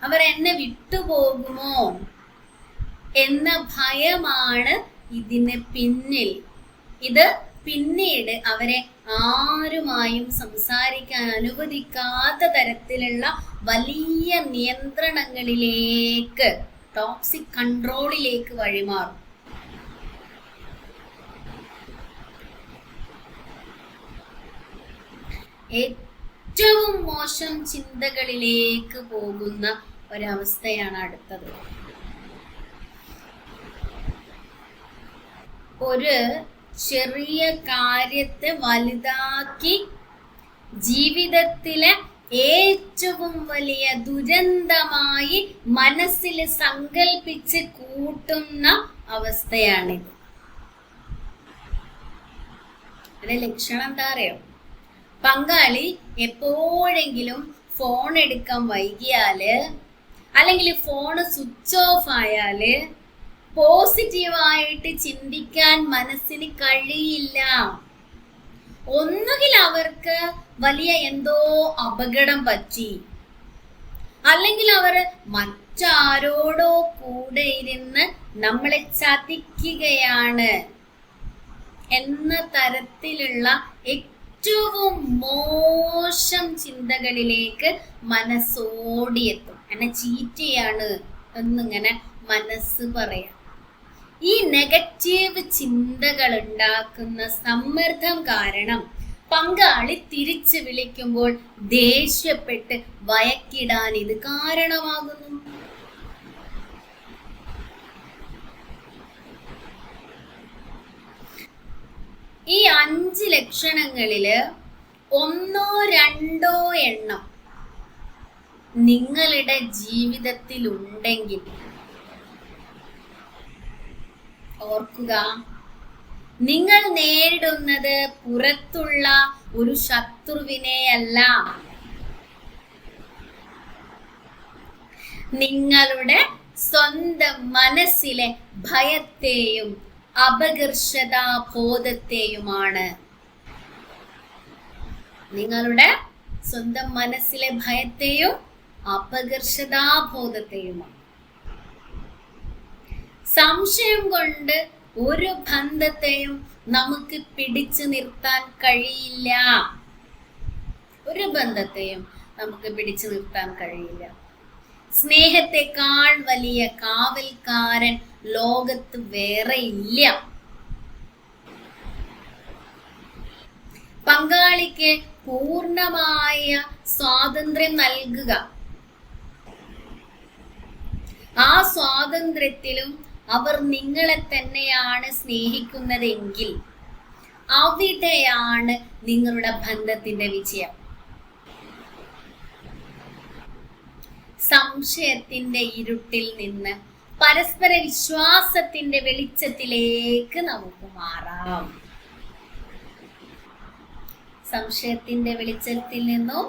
അവർ എന്നെ വിട്ടുപോകുമോ എന്ന ഭയമാണ് ഇതിന് പിന്നിൽ. ഇത് പിന്നീട് അവരെ ആരുമായും സംസാരിക്കാൻ അനുവദിക്കാത്ത തരത്തിലുള്ള വലിയ നിയന്ത്രണങ്ങളിലേക്ക്, ടോക്സിക് കൺട്രോളിലേക്ക് വഴിമാറും. ഏറ്റവും മോശം ചിന്തകളിലേക്ക് പോകുന്ന ഒരവസ്ഥയാണ് അടുത്തത്. ഒരു ചെറിയ കാര്യത്തെ വലുതാക്കി ജീവിതത്തിലെ ഏറ്റവും വലിയ ദുരന്തമായി മനസ്സിൽ സങ്കല്പിച്ച് കൂട്ടുന്ന അവസ്ഥയാണിത്. അതിന്റെ ലക്ഷണം എന്താ അറിയോ? പങ്കാളി എപ്പോഴെങ്കിലും ഫോൺ എടുക്കാൻ വൈകിയാല്, അല്ലെങ്കിൽ ഫോണ് സ്വിച്ച് ഓഫ് ആയാല് പോസിറ്റീവായിട്ട് ചിന്തിക്കാൻ മനസ്സിന് കഴിയില്ല. ഒന്നുകിൽ അവർക്ക് വലിയ എന്തോ അപകടം പറ്റി, അല്ലെങ്കിൽ അവർ മറ്റാരോടോ കൂടെ ഇരുന്ന് നമ്മളെ ചതിക്കുകയാണ് എന്ന തരത്തിലുള്ള ഏറ്റവും മോശം ചിന്തകളിലേക്ക് മനസ്സോടിയെത്തും. എന്നെ ചീറ്റ് ചെയ്യാണ് എന്നിങ്ങനെ മനസ്സ് പറയാം. ഈ നെഗറ്റീവ് ചിന്തകൾ ഉണ്ടാക്കുന്ന സമ്മർദ്ദം കാരണം പങ്കാളി തിരിച്ചു വിളിക്കുമ്പോൾ ദേഷ്യപ്പെട്ട് വഴക്കിടാൻ ഇത് കാരണമാകുന്നു. ഈ 5 ലക്ഷണങ്ങളില് 1-2 എണ്ണം നിങ്ങളുടെ ജീവിതത്തിൽ ഉണ്ടെങ്കിൽ ഓർക്കുക, നിങ്ങൾ നേരിടുന്നത് പുറത്തുള്ള ഒരു ശത്രുവിനെയല്ല, നിങ്ങളുടെ സ്വന്തം മനസ്സിലെ ഭയത്തെയും അപകർഷതാബോധത്തെയുമാണ്. നിങ്ങളുടെ സ്വന്തം മനസ്സിലെ ഭയത്തെയും അപകർഷതാബോധത്തെയുമാണ്. സംശയം കൊണ്ട് ഒരു ബന്ധത്തെയും നമുക്ക് പിടിച്ചു നിർത്താൻ കഴിയില്ല. ഒരു ബന്ധത്തെയും നമുക്ക് പിടിച്ചു നിർത്താൻ കഴിയില്ല. സ്നേഹത്തെക്കാൾ വലിയ കാവൽക്കാരൻ ലോകത്ത് വേറെ ഇല്ല. പങ്കാളിക്ക് പൂർണ്ണമായ സ്വാതന്ത്ര്യം നൽകുക. ആ സ്വാതന്ത്ര്യത്തിലും അവർ നിങ്ങളെ തന്നെയാണ് സ്നേഹിക്കുന്നതെങ്കിൽ അവിടെയാണ് നിങ്ങളുടെ ബന്ധത്തിന്റെ വിജയം. സംശയത്തിന്റെ ഇരുട്ടിൽ നിന്ന് പരസ്പര വിശ്വാസത്തിന്റെ വെളിച്ചത്തിലേക്ക് നമുക്ക് മാറാം. സംശയത്തിന്റെ വെളിച്ചത്തിൽ നിന്നും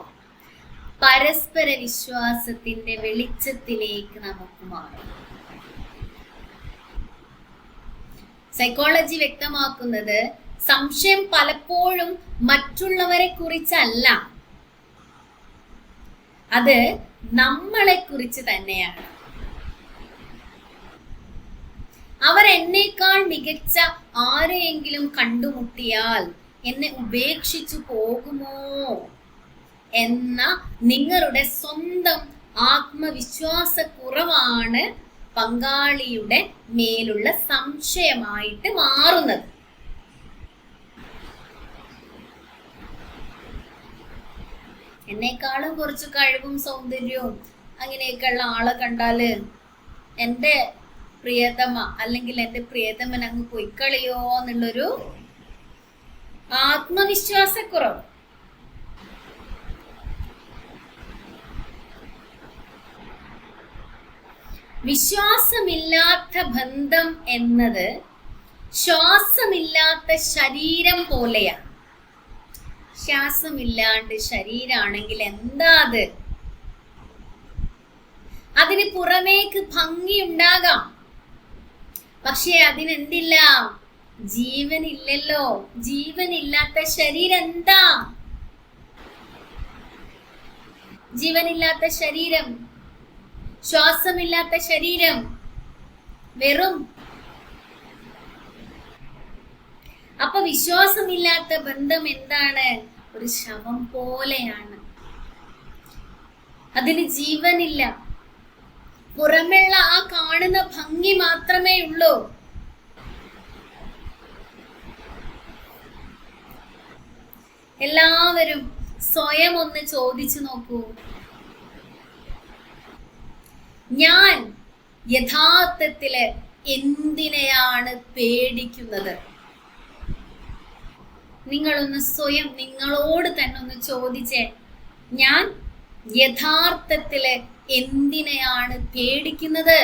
പരസ്പര വിശ്വാസത്തിന്റെ വെളിച്ചത്തിലേക്ക് നമുക്ക് മാറാം. സൈക്കോളജി വ്യക്തമാക്കുന്നത് സംശയം പലപ്പോഴും മറ്റുള്ളവരെ കുറിച്ചല്ല, അത് നമ്മളെ കുറിച്ച് തന്നെയാണ്. അവർ എന്നേക്കാൾ മികച്ച ആരെയെങ്കിലും കണ്ടുമുട്ടിയാൽ എന്നെ ഉപേക്ഷിച്ചു പോകുമോ എന്ന നിങ്ങളുടെ സ്വന്തം ആത്മവിശ്വാസക്കുറവാണ് പങ്കാളിയുടെ മേലുള്ള സംശയമായിട്ട് മാറുന്നത്. എന്നെക്കാളും കുറച്ച് കഴിവും സൗന്ദര്യവും അങ്ങനെയൊക്കെയുള്ള ആളെ കണ്ടാല് എൻ്റെ പ്രിയതമ അല്ലെങ്കിൽ എൻ്റെ പ്രിയതമൻ അങ്ങ് പൊയ്ക്കളിയോ എന്നുള്ളൊരു ആത്മവിശ്വാസക്കുറവ്. വിശ്വാസമില്ലാത്ത ബന്ധം എന്നത് ശ്വാസമില്ലാത്ത ശരീരം പോലെയാണ്. ശ്വാസമില്ലാണ്ട് ശരീരാണെങ്കിൽ എന്താ അത്? അതിന് പുറമേക്ക് ഭംഗിയുണ്ടാകാം, പക്ഷെ അതിനെന്തില്ല? ജീവനില്ലല്ലോ. ജീവനില്ലാത്ത ശരീരം എന്താ? ജീവനില്ലാത്ത ശരീരം, ശ്വാസമില്ലാത്ത ശരീരം വെറും. അപ്പൊ വിശ്വാസമില്ലാത്ത ബന്ധം എന്താണ്? ഒരു ശവം പോലെയാണ്. അതിന് ജീവനില്ല. പുറമെയുള്ള ആ കാണുന്ന ഭംഗി മാത്രമേ ഉള്ളൂ. എല്ലാവരും സ്വയം ഒന്ന് ചോദിച്ചു നോക്കൂ. ഞാൻ യഥാർത്ഥത്തില് എന്തിനെയാണ് പേടിക്കുന്നത്? നിങ്ങളൊന്ന് സ്വയം നിങ്ങളോട് തന്നെ ഒന്ന് ചോദിച്ചേ, ഞാൻ യഥാർത്ഥത്തില് എന്തിനെയാണ് പേടിക്കുന്നത്?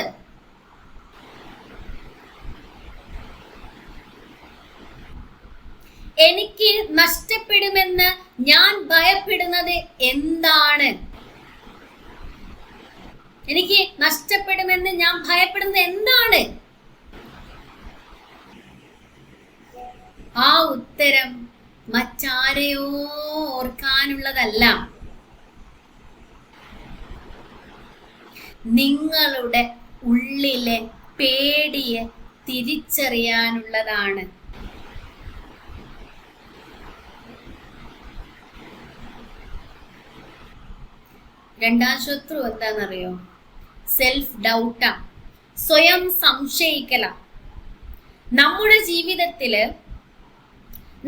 എനിക്ക് നഷ്ടപ്പെടുമെന്ന് ഞാൻ ഭയപ്പെടുന്നത് എന്താണ്? എനിക്ക് നഷ്ടപ്പെടുമെന്ന് ഞാൻ ഭയപ്പെടുന്നത് എന്താണ്? ആ ഉത്തരം മറ്റാരെയോ ഓർക്കാനുള്ളതല്ല, നിങ്ങളുടെ ഉള്ളിലെ പേടിയെ തിരിച്ചറിയാനുള്ളതാണ്. രണ്ടാം ശത്രു എന്താണെന്നറിയോ? സെൽഫ് ഡൗട്ടാ, സ്വയം സംശയിക്കല. നമ്മുടെ ജീവിതത്തില്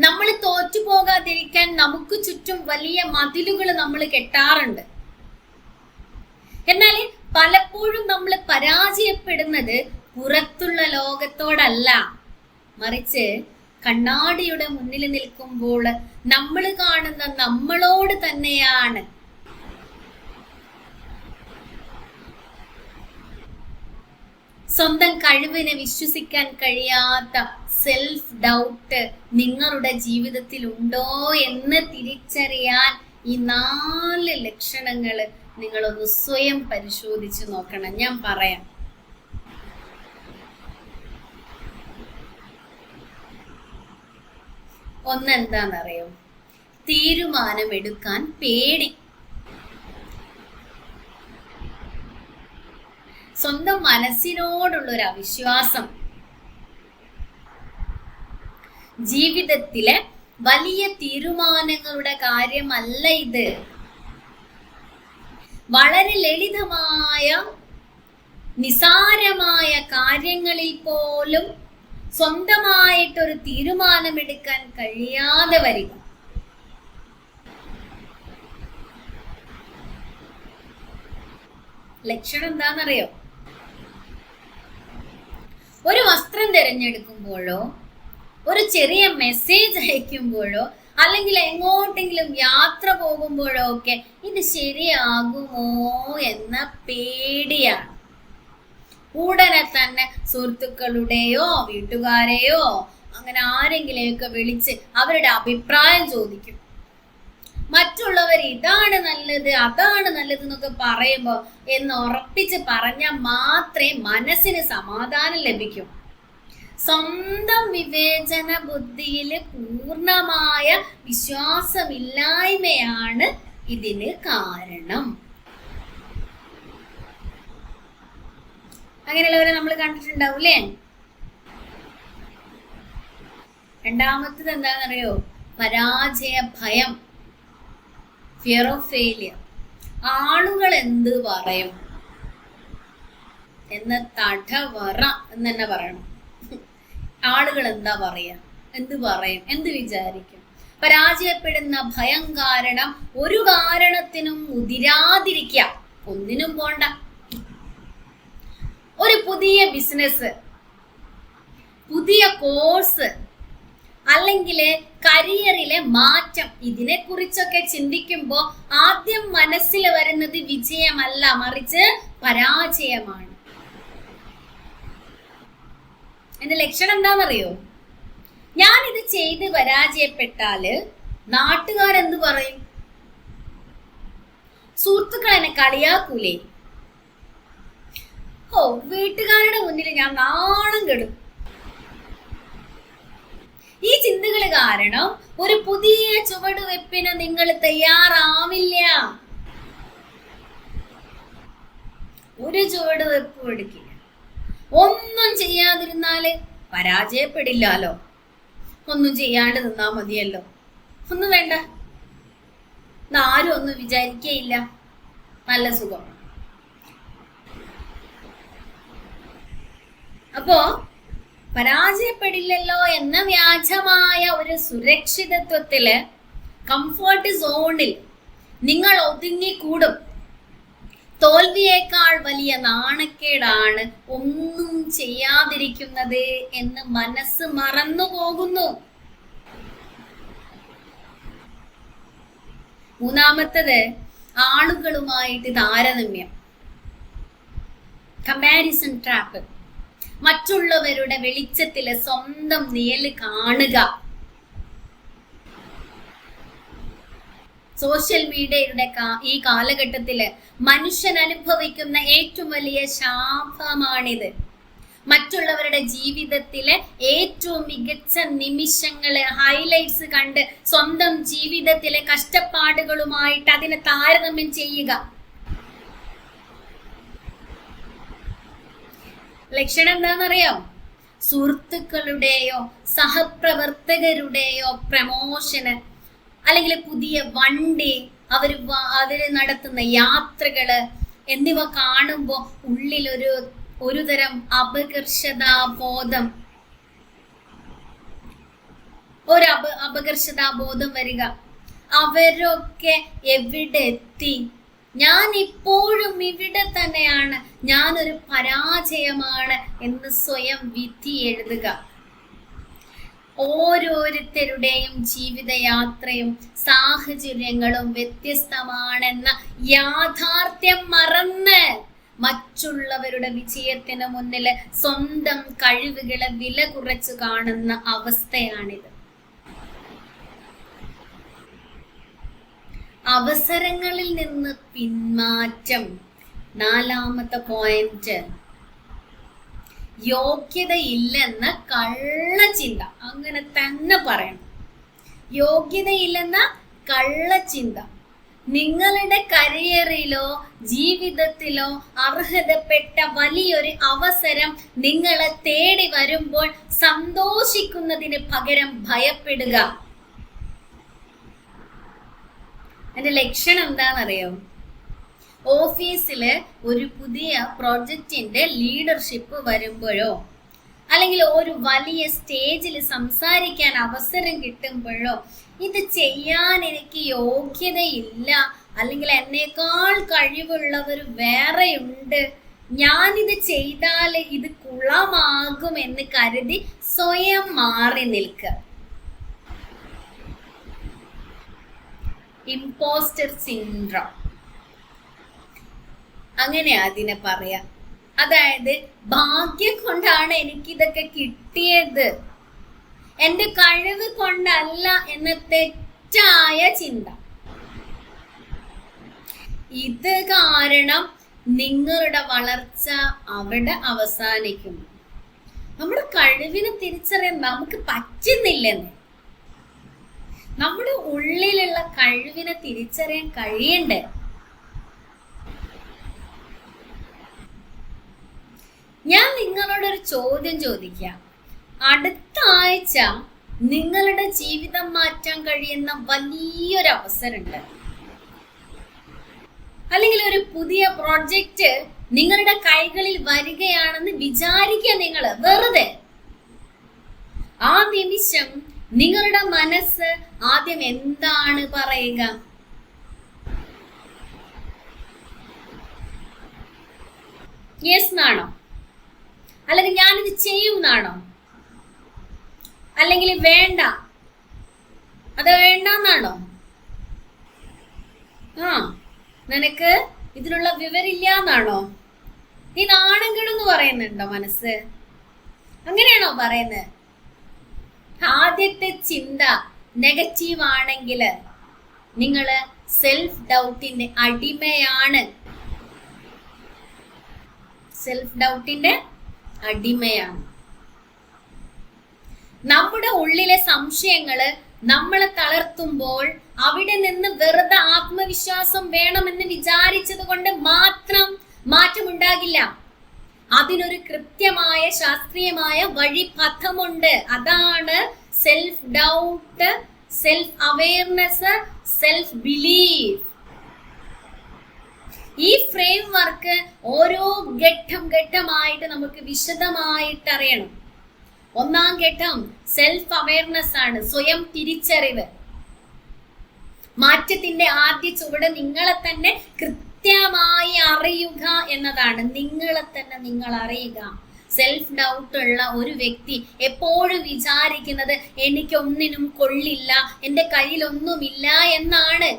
നമ്മൾ തോറ്റുപോകാതിരിക്കാൻ നമുക്ക് ചുറ്റും വലിയ മതിലുകൾ നമ്മൾ കെട്ടാറുണ്ട്. എന്നാൽ പലപ്പോഴും നമ്മൾ പരാജയപ്പെടുന്നത് പുറത്തുള്ള ലോകത്തോടല്ല, മറിച്ച് കണ്ണാടിയുടെ മുന്നിൽ നിൽക്കുമ്പോൾ നമ്മൾ കാണുന്ന നമ്മളോട് തന്നെയാണ്. സ്വന്തം കഴിവിനെ വിശ്വസിക്കാൻ കഴിയാത്ത സെൽഫ് ഡൗട്ട് നിങ്ങളുടെ ജീവിതത്തിൽ ഉണ്ടോ എന്ന് തിരിച്ചറിയാൻ ഈ 4 ലക്ഷണങ്ങൾ നിങ്ങളൊന്ന് സ്വയം പരിശോധിച്ച് നോക്കണം. ഞാൻ പറയാം. ഒന്നെന്താണെന്നറിയോ? തീരുമാനമെടുക്കാൻ പേടി. സ്വന്തം മനസ്സിനോടുള്ളൊരു അവിശ്വാസം. ജീവിതത്തിലെ വലിയ തീരുമാനങ്ങളുടെ കാര്യമല്ല ഇത്. വളരെ ലളിതമായ നിസാരമായ കാര്യങ്ങളിൽ പോലും സ്വന്തമായിട്ടൊരു തീരുമാനമെടുക്കാൻ കഴിയാതെ വരിക. ലക്ഷണം എന്താണെന്നറിയോ? ഒരു വസ്ത്രം തിരഞ്ഞെടുക്കുമ്പോഴോ ഒരു ചെറിയ മെസ്സേജ് അയക്കുമ്പോഴോ അല്ലെങ്കിൽ എങ്ങോട്ടെങ്കിലും യാത്ര പോകുമ്പോഴോ ഒക്കെ ഇത് ശരിയാകുമോ എന്ന പേടിയാണ്. ഉടനെ തന്നെ സുഹൃത്തുക്കളുടെയോ വീട്ടുകാരെയോ അങ്ങനെ ആരെങ്കിലെയൊക്കെ വിളിച്ച് അവരുടെ അഭിപ്രായം ചോദിക്കും. മറ്റുള്ളവർ ഇതാണ് നല്ലത് അതാണ് നല്ലത് എന്നൊക്കെ പറയുമ്പോ എന്ന് ഉറപ്പിച്ച് പറഞ്ഞാൽ മാത്രമേ മനസ്സിന് സമാധാനം ലഭിക്കൂ. സ്വന്തം വിവേചന ബുദ്ധിയിൽ പൂർണ്ണമായ വിശ്വാസമില്ലായ്മയാണ് ഇതിന് കാരണം. അങ്ങനെയുള്ളവരെ നമ്മൾ കണ്ടിട്ടുണ്ടാവൂലേ? രണ്ടാമത്തത് എന്താണെന്നറിയോ? പരാജയ ഭയം, ഫിയർ ഓഫ് ഫെയിലിയർ. ആളുകൾ എന്ത് പറയും എന്ന തടവറ എന്ന് തന്നെ പറയണം. ആളുകൾ എന്താ പറയാ, എന്ത് പറയും, എന്ത് വിചാരിക്കും? പരാജയപ്പെടുന്ന ഭയം കാരണം ഒരു കാരണത്തിനും മുതിരാതിരിക്കുക, ഒന്നിനും പോണ്ട. ഒരു പുതിയ ബിസിനസ്, പുതിയ കോഴ്സ് അല്ലെങ്കിൽ കരിയറിലെ മാറ്റം, ഇതിനെ കുറിച്ചൊക്കെ ചിന്തിക്കുമ്പോൾ ആദ്യം മനസ്സിൽ വരുന്നത് വിജയമല്ല, മറിച്ച് പരാജയമാണ്. എന്റെ ലക്ഷണം എന്താണെന്നറിയോ? ഞാനിത് ചെയ്ത് പരാജയപ്പെട്ടാല് നാട്ടുകാരെന്ത് പറയും? സുഹൃത്തുക്കൾ എന്നെ കളിയാക്കൂലേ? ഓ, വീട്ടുകാരുടെ മുന്നിൽ ഞാൻ നാണം കെടും. ഈ ചിന്തകൾ കാരണം ഒരു പുതിയ ചുവടുവെപ്പിന് നിങ്ങൾ തയ്യാറാവില്ല. ഒരു ചുവടുവെപ്പും എടുക്കില്ല. ഒന്നും ചെയ്യാതിരുന്നാല് പരാജയപ്പെടില്ലല്ലോ. ഒന്നും ചെയ്യാണ്ട് നിന്നാ മതിയല്ലോ. ഒന്നും വേണ്ട, ആരും ഒന്നും വിചാരിക്കയില്ല. നല്ല സുഖം. അപ്പോ പരാജയപ്പെടില്ലല്ലോ എന്ന വ്യാജമായ ഒരു സുരക്ഷിതത്വത്തില് കംഫർട്ട് സോണിൽ നിങ്ങൾ ഒതുങ്ങിക്കൂടും. തോൽവിയേക്കാൾ വലിയ നാണക്കേടാണ് ഒന്നും ചെയ്യാതിരിക്കുന്നത് എന്ന് മനസ്സ് മറന്നു പോകുന്നു. മൂന്നാമത്തത് ആളുകളുമായിട്ട് താരതമ്യം, കമ്പാരിസൺ ട്രാപ്പ്. മറ്റുള്ളവരുടെ വെളിച്ചത്തില് സ്വന്തം നിഴല് കാണുക. സോഷ്യൽ മീഡിയയുടെ ഈ കാലഘട്ടത്തില് മനുഷ്യൻ അനുഭവിക്കുന്ന ഏറ്റവും വലിയ ശാപമാണിത്. മറ്റുള്ളവരുടെ ജീവിതത്തിലെ ഏറ്റവും മികച്ച നിമിഷങ്ങള്, ഹൈലൈറ്റ്സ് കണ്ട് സ്വന്തം ജീവിതത്തിലെ കഷ്ടപ്പാടുകളുമായിട്ട് അതിനെ താരതമ്യം ചെയ്യുക. ലക്ഷണം എന്താണെന്നറിയോ? സുഹൃത്തുക്കളുടെയോ സഹപ്രവർത്തകരുടെയോ പ്രമോഷന്, അല്ലെങ്കിൽ പുതിയ വണ്ടി, അവര് നടത്തുന്ന യാത്രകള് എന്നിവ കാണുമ്പോൾ ഉള്ളിൽ ഒരു തരം അപകർഷതാബോധം വരിക. അവരൊക്കെ എവിടെ എത്തി? ഞാൻ ഇപ്പോഴും ഇവിടെ തന്നെയാണ്, ഞാനൊരു പരാജയമാണ് എന്ന് സ്വയം വിധി എഴുതുക. ഓരോരുത്തരുടെയും ജീവിതയാത്രയും സാഹചര്യങ്ങളും വ്യത്യസ്തമാണെന്ന യാഥാർത്ഥ്യം മറന്ന് മറ്റുള്ളവരുടെ വിജയത്തിന് മുന്നിൽ സ്വന്തം കഴിവുകളെ വില കുറച്ച് കാണുന്ന അവസ്ഥയാണിത്. അവസരങ്ങളിൽ നിന്ന് പിന്മാറ്റം. നാലാമത്തെ പോയിന്റ്, യോഗ്യതയില്ലെന്ന കള്ളച്ചിന്ത. അങ്ങനെ തന്നെ പറയണം, യോഗ്യതയില്ലെന്ന കള്ളച്ചിന്ത. നിങ്ങളുടെ കരിയറിലോ ജീവിതത്തിലോ അർഹതപ്പെട്ട വലിയൊരു അവസരം നിങ്ങളെ തേടി വരുമ്പോൾ സന്തോഷിക്കുന്നതിന് പകരം ഭയപ്പെടുക. അതിന്റെ ലക്ഷണം എന്താണെന്നറിയോ? ഓഫീസില് ഒരു പുതിയ പ്രോജക്റ്റിന്റെ ലീഡർഷിപ്പ് വരുമ്പോഴോ, അല്ലെങ്കിൽ ഒരു വലിയ സ്റ്റേജിൽ സംസാരിക്കാൻ അവസരം കിട്ടുമ്പോഴോ, ഇത് ചെയ്യാൻ എനിക്ക് യോഗ്യതയില്ല, അല്ലെങ്കിൽ എന്നേക്കാൾ കഴിവുള്ളവർ വേറെയുണ്ട്, ഞാനിത് ചെയ്താൽ ഇത് കുളമാകും എന്ന് കരുതി സ്വയം മാറി നിൽക്കുക. ഇമ്പോസ്റ്റർ സിൻഡ്രോം, അങ്ങനെ അതിനെ പറയാം. അതായത് ഭാഗ്യം കൊണ്ടാണ് എനിക്കിതൊക്കെ കിട്ടിയത്, എന്റെ കഴിവ് കൊണ്ടല്ല എന്ന തെറ്റായ ചിന്ത. ഇത് കാരണം നിങ്ങളുടെ വളർച്ച അവിടെ അവസാനിക്കുന്നു. നമ്മുടെ കഴിവിനെ തിരിച്ചറിയാൻ നമുക്ക് പറ്റുന്നില്ലെന്ന്. നമ്മുടെ ഉള്ളിലുള്ള കഴിവിനെ തിരിച്ചറിയാൻ കഴിയണ്ടേ? ഞാൻ നിങ്ങളോടൊരു ചോദ്യം ചോദിക്കാം. അടുത്ത ആഴ്ച നിങ്ങളുടെ ജീവിതം മാറ്റാൻ കഴിയുന്ന വലിയൊരു അവസരമുണ്ട്, അല്ലെങ്കിൽ ഒരു പുതിയ പ്രോജക്റ്റ് നിങ്ങളുടെ കൈകളിൽ വരികയാണെന്ന് വിചാരിക്കുക. നിങ്ങൾ വെറുതെ ആ നിമിഷം നിങ്ങളുടെ മനസ്സ് ആദ്യം എന്താണ് പറയുക? യെസ് എന്നാണോ? അല്ലെങ്കിൽ ഞാനിത് ചെയ്യും എന്നാണോ? അല്ലെങ്കിൽ വേണ്ട, അത് വേണ്ടെന്നാണോ? നിനക്ക് ഇതിനുള്ള വിവരില്ല എന്നാണോ? നീ നാണം കെടുന്ന് പറയുന്നുണ്ടോ മനസ്സ്? അങ്ങനെയാണോ പറയുന്നത്? ആദ്യത്തെ ചിന്ത നെഗറ്റീവ് ആണെങ്കിൽ നിങ്ങള് സെൽഫ് ഡൗട്ടിന്റെ അടിമയാണ്. സെൽഫ് ഡൗട്ടിന്റെ അടിമയാണ്. നമ്മുടെ ഉള്ളിലെ സംശയങ്ങള് നമ്മളെ തളർത്തുമ്പോൾ അവിടെ നിന്ന് വെറുതെ ആത്മവിശ്വാസം വേണമെന്ന് വിചാരിച്ചത് കൊണ്ട് മാത്രം മാറ്റമുണ്ടാകില്ല. അതിനൊരു കൃത്യമായ ശാസ്ത്രീയമായ വഴിപഥമുണ്ട്. അതാണ് self doubt, self awareness, self belief. ഈ ഫ്രെയിം വർക്ക് ഓരോ ഘട്ടമായിട്ട് നമുക്ക് വിശദമായിട്ട് അറിയണം. ഒന്നാം ഘട്ടം സെൽഫ് അവയർനെസ് ആണ്, സ്വയം തിരിച്ചറിവ്. മാറ്റത്തിന്റെ ആദ്യ ചുവട് നിങ്ങളെ തന്നെ കൃത്യമായി അറിയുക എന്നതാണ്. നിങ്ങളെ തന്നെ നിങ്ങൾ അറിയുക. സെൽഫ് ഡൗട്ട് ഉള്ള ഒരു വ്യക്തി എപ്പോഴും വിചാരിക്കുന്നത് എനിക്കൊന്നിനും കൊള്ളില്ല, എൻ്റെ കയ്യിലൊന്നുമില്ല എന്നാണ്.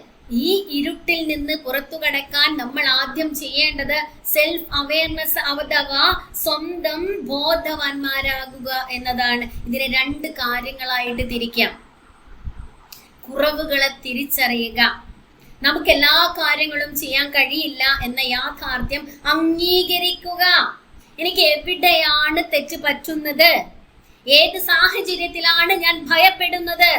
ഈ ഇരുട്ടിൽ നിന്ന് പുറത്തു കടക്കാൻ നമ്മൾ ആദ്യം ചെയ്യേണ്ടത് സെൽഫ് അവയർനെസ് അഥവാ സ്വന്തം ബോധവാന്മാരാകുക എന്നതാണ്. ഇതിനെ 2 കാര്യങ്ങളായിട്ട് തിരിക്കാം. കുറവുകളെ തിരിച്ചറിയുക, നമുക്ക് എല്ലാ കാര്യങ്ങളും ചെയ്യാൻ കഴിയില്ല എന്ന യാഥാർത്ഥ്യം അംഗീകരിക്കുക. എനിക്ക് എവിടെയാണ് തെറ്റ് പറ്റുന്നത്, ഏത് സാഹചര്യത്തിലാണ് ഞാൻ ഭയപ്പെടുന്നത്?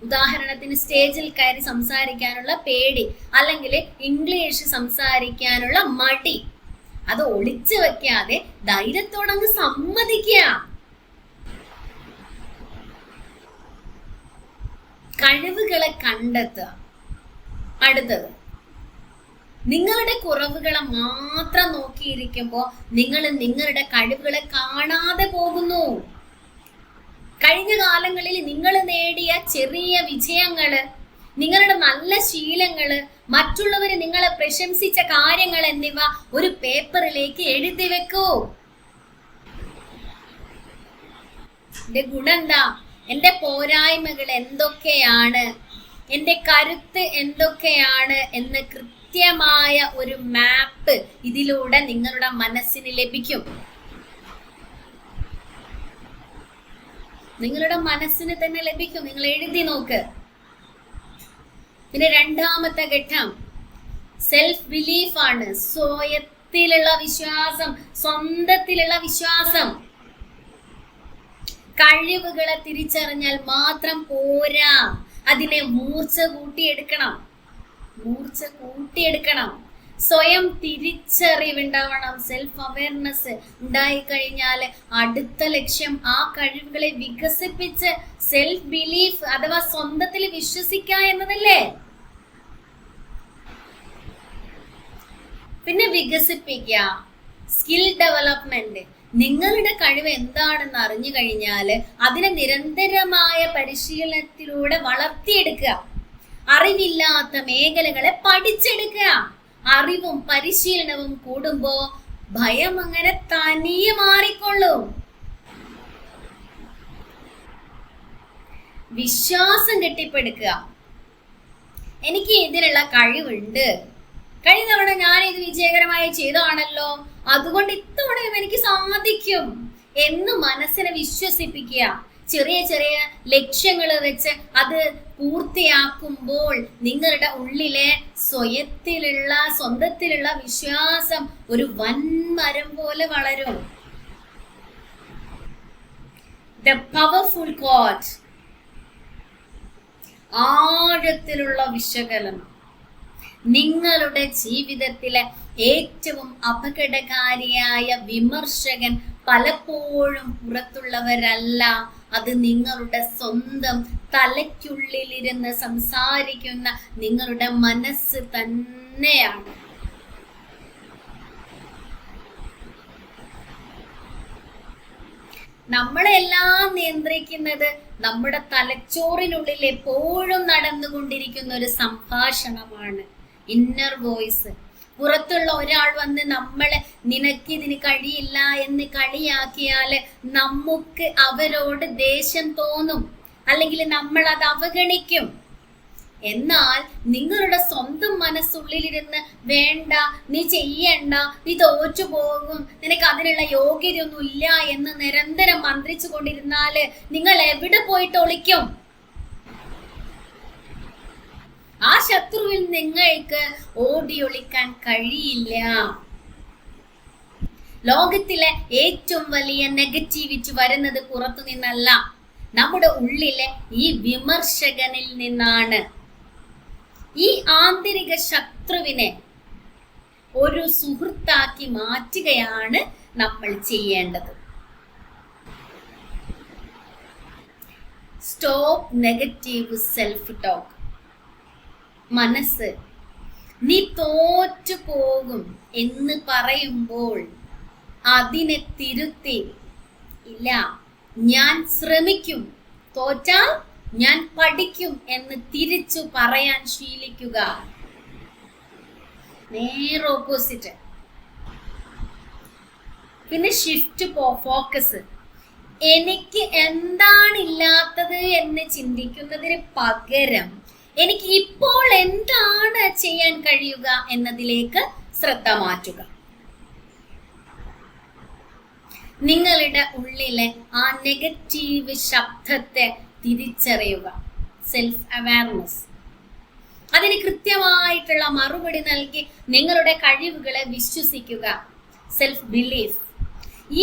ഉദാഹരണത്തിന് സ്റ്റേജിൽ കയറി സംസാരിക്കാനുള്ള പേടി, അല്ലെങ്കിൽ ഇംഗ്ലീഷ് സംസാരിക്കാനുള്ള മടി. അത് ഒളിച്ചു വെക്കാതെ ധൈര്യത്തോടങ്ങ് സമ്മതിക്കുക. കഴിവുകളെ കണ്ടെത്തുക. അടുത്തത്, നിങ്ങളുടെ കുറവുകളെ മാത്രം നോക്കിയിരിക്കുമ്പോൾ നിങ്ങൾ നിങ്ങളുടെ കഴിവുകളെ കാണാതെ പോകുന്നു. കഴിഞ്ഞ കാലങ്ങളിൽ നിങ്ങൾ നേടിയ ചെറിയ വിജയങ്ങള്, നിങ്ങളുടെ നല്ല ശീലങ്ങള്, മറ്റുള്ളവർ നിങ്ങളെ പ്രശംസിച്ച കാര്യങ്ങൾ എന്നിവ ഒരു പേപ്പറിലേക്ക് എഴുതി വെക്കൂ. എന്റെ ഗുണം എന്താ, എന്റെ പോരായ്മകൾ എന്തൊക്കെയാണ്, എന്റെ കരുത്ത് എന്തൊക്കെയാണ് എന്ന് കൃത്യമായ ഒരു മാപ്പ് ഇതിലൂടെ നിങ്ങളുടെ മനസ്സിന് ലഭിക്കും. നിങ്ങളുടെ മനസ്സിന് തന്നെ ലഭിക്കും. നിങ്ങൾ എഴുതി നോക്ക്. പിന്നെ 2ാമത്തെ ഘട്ടം സെൽഫ് ബിലീഫ് ആണ്. സ്വയത്തിലുള്ള വിശ്വാസം, സ്വന്തത്തിലുള്ള വിശ്വാസം. കഴിവുകളെ തിരിച്ചറിഞ്ഞാൽ മാത്രം പോരാ, അതിനെ മൂർച്ച കൂട്ടിയെടുക്കണം. സ്വയം തിരിച്ചറിവുണ്ടാവണം. സെൽഫ് അവയർനെസ് ഉണ്ടായി കഴിഞ്ഞാൽ അടുത്ത ലക്ഷ്യം ആ കഴിവുകളെ വികസിപ്പിച്ച് സെൽഫ് ബിലീഫ് അഥവാ സ്വന്തത്തിൽ വിശ്വസിക്കുക എന്നതല്ലേ. പിന്നെ വികസിപ്പിക്കുക, സ്കിൽ ഡെവലപ്മെന്റ്. നിങ്ങളുടെ കഴിവ് എന്താണെന്ന് അറിഞ്ഞു കഴിഞ്ഞാൽ അതിനെ നിരന്തരമായ പരിശീലനത്തിലൂടെ വളർത്തിയെടുക്കുക. അറിവില്ലാത്ത മേഖലകളെ പഠിച്ചെടുക്കുക. അറിവും പരിശീലനവും കൂടുമ്പോ ഭയം അങ്ങനെ തനിയെ മാറിക്കൊള്ളും. വിശ്വാസം കെട്ടിപ്പടുക്കുക. എനിക്ക് ഇതിനുള്ള കഴിവുണ്ട്, കഴിഞ്ഞ തവണ ഞാൻ ഇത് വിജയകരമായി ചെയ്തതാണല്ലോ, അതുകൊണ്ട് ഇത്തവണയും എനിക്ക് സാധിക്കും എന്ന് മനസ്സിനെ വിശ്വസിപ്പിക്കുക. ചെറിയ ചെറിയ ലക്ഷ്യങ്ങൾ വെച്ച് അത് പൂർത്തിയാക്കുമ്പോൾ നിങ്ങളുടെ ഉള്ളിലെ സ്വന്തത്തിലുള്ള വിശ്വാസം ഒരു വൻമരം പോലെ വളരും. ദ പവർഫുൾ കോട്ട്, ആഴത്തിലുള്ള വിശകലനം. നിങ്ങളുടെ ജീവിതത്തിലെ ഏറ്റവും അപകടകാരിയായ വിമർശകൻ പലപ്പോഴും പുറത്തുള്ളവരല്ല, അത് നിങ്ങളുടെ സ്വന്തം തലയ്ക്കുള്ളിലിരുന്ന് സംസാരിക്കുന്ന നിങ്ങളുടെ മനസ്സ് തന്നെയാണ്. നമ്മളെല്ലാം നിയന്ത്രിക്കുന്നത് നമ്മുടെ തലച്ചോറിനുള്ളിൽ എപ്പോഴും നടന്നുകൊണ്ടിരിക്കുന്ന ഒരു സംഭാഷണമാണ്, ഇന്നർ വോയിസ്. പുറത്തുള്ള ഒരാൾ വന്ന് നമ്മളെ നിനക്കിതിന് കഴിയില്ല എന്ന് കളിയാക്കിയാല് നമുക്ക് അവരോട് ദേഷ്യം തോന്നും, അല്ലെങ്കിൽ നമ്മൾ അത് അവഗണിക്കും. എന്നാൽ നിങ്ങളുടെ സ്വന്തം മനസ്സുള്ളിലിരുന്ന് വേണ്ട, നീ ചെയ്യണ്ട, നീ തോറ്റുപോകും, നിനക്ക് അതിനുള്ള യോഗ്യതയൊന്നും ഇല്ല എന്ന് നിരന്തരം മന്ത്രിച്ചു കൊണ്ടിരുന്നാല് നിങ്ങൾ എവിടെ പോയിട്ട് ഒളിക്കും? ആ ശത്രുവിൽ നിങ്ങൾക്ക് ഓടിയൊളിക്കാൻ കഴിയില്ല. ലോകത്തിലെ ഏറ്റവും വലിയ നെഗറ്റിവിറ്റി വരുന്നത് പുറത്തു നിന്നല്ല, നമ്മുടെ ഉള്ളിലെ ഈ വിമർശകനിൽ നിന്നാണ്. ഈ ആന്തരിക ശത്രുവിനെ ഒരു സുഹൃത്താക്കി മാറ്റുകയാണ് നമ്മൾ ചെയ്യേണ്ടത്. Stop negative self talk. മനസ്സ് നീ തോറ്റു പോകും എന്ന് പറയുമ്പോൾ അതിനെ തിരുത്തി, ഇല്ല ഞാൻ ശ്രമിക്കും, തോറ്റാൽ ഞാൻ പഠിക്കും എന്ന് തിരിച്ചു പറയാൻ ശീലിക്കുക. നേരെ ഓപ്പോസിറ്റ്. പിന്നെ ഷിഫ്റ്റ് ഫോക്കസ്. എനിക്ക് എന്താണ് ഇല്ലാത്തത് എന്ന് ചിന്തിക്കുന്നതിന് പകരം എനിക്ക് ഇപ്പോൾ എന്താണ് ചെയ്യാൻ കഴിയുക എന്നതിലേക്ക് ശ്രദ്ധ മാറ്റുക. നിങ്ങളുടെ ഉള്ളിലെ ആ നെഗറ്റീവ് ശബ്ദത്തെ തിരിച്ചറിയുക. Self awareness. അതിന് കൃത്യമായിട്ടുള്ള മറുപടി നൽകി നിങ്ങളുടെ കഴിവുകളെ വിശ്വസിക്കുക. Self belief.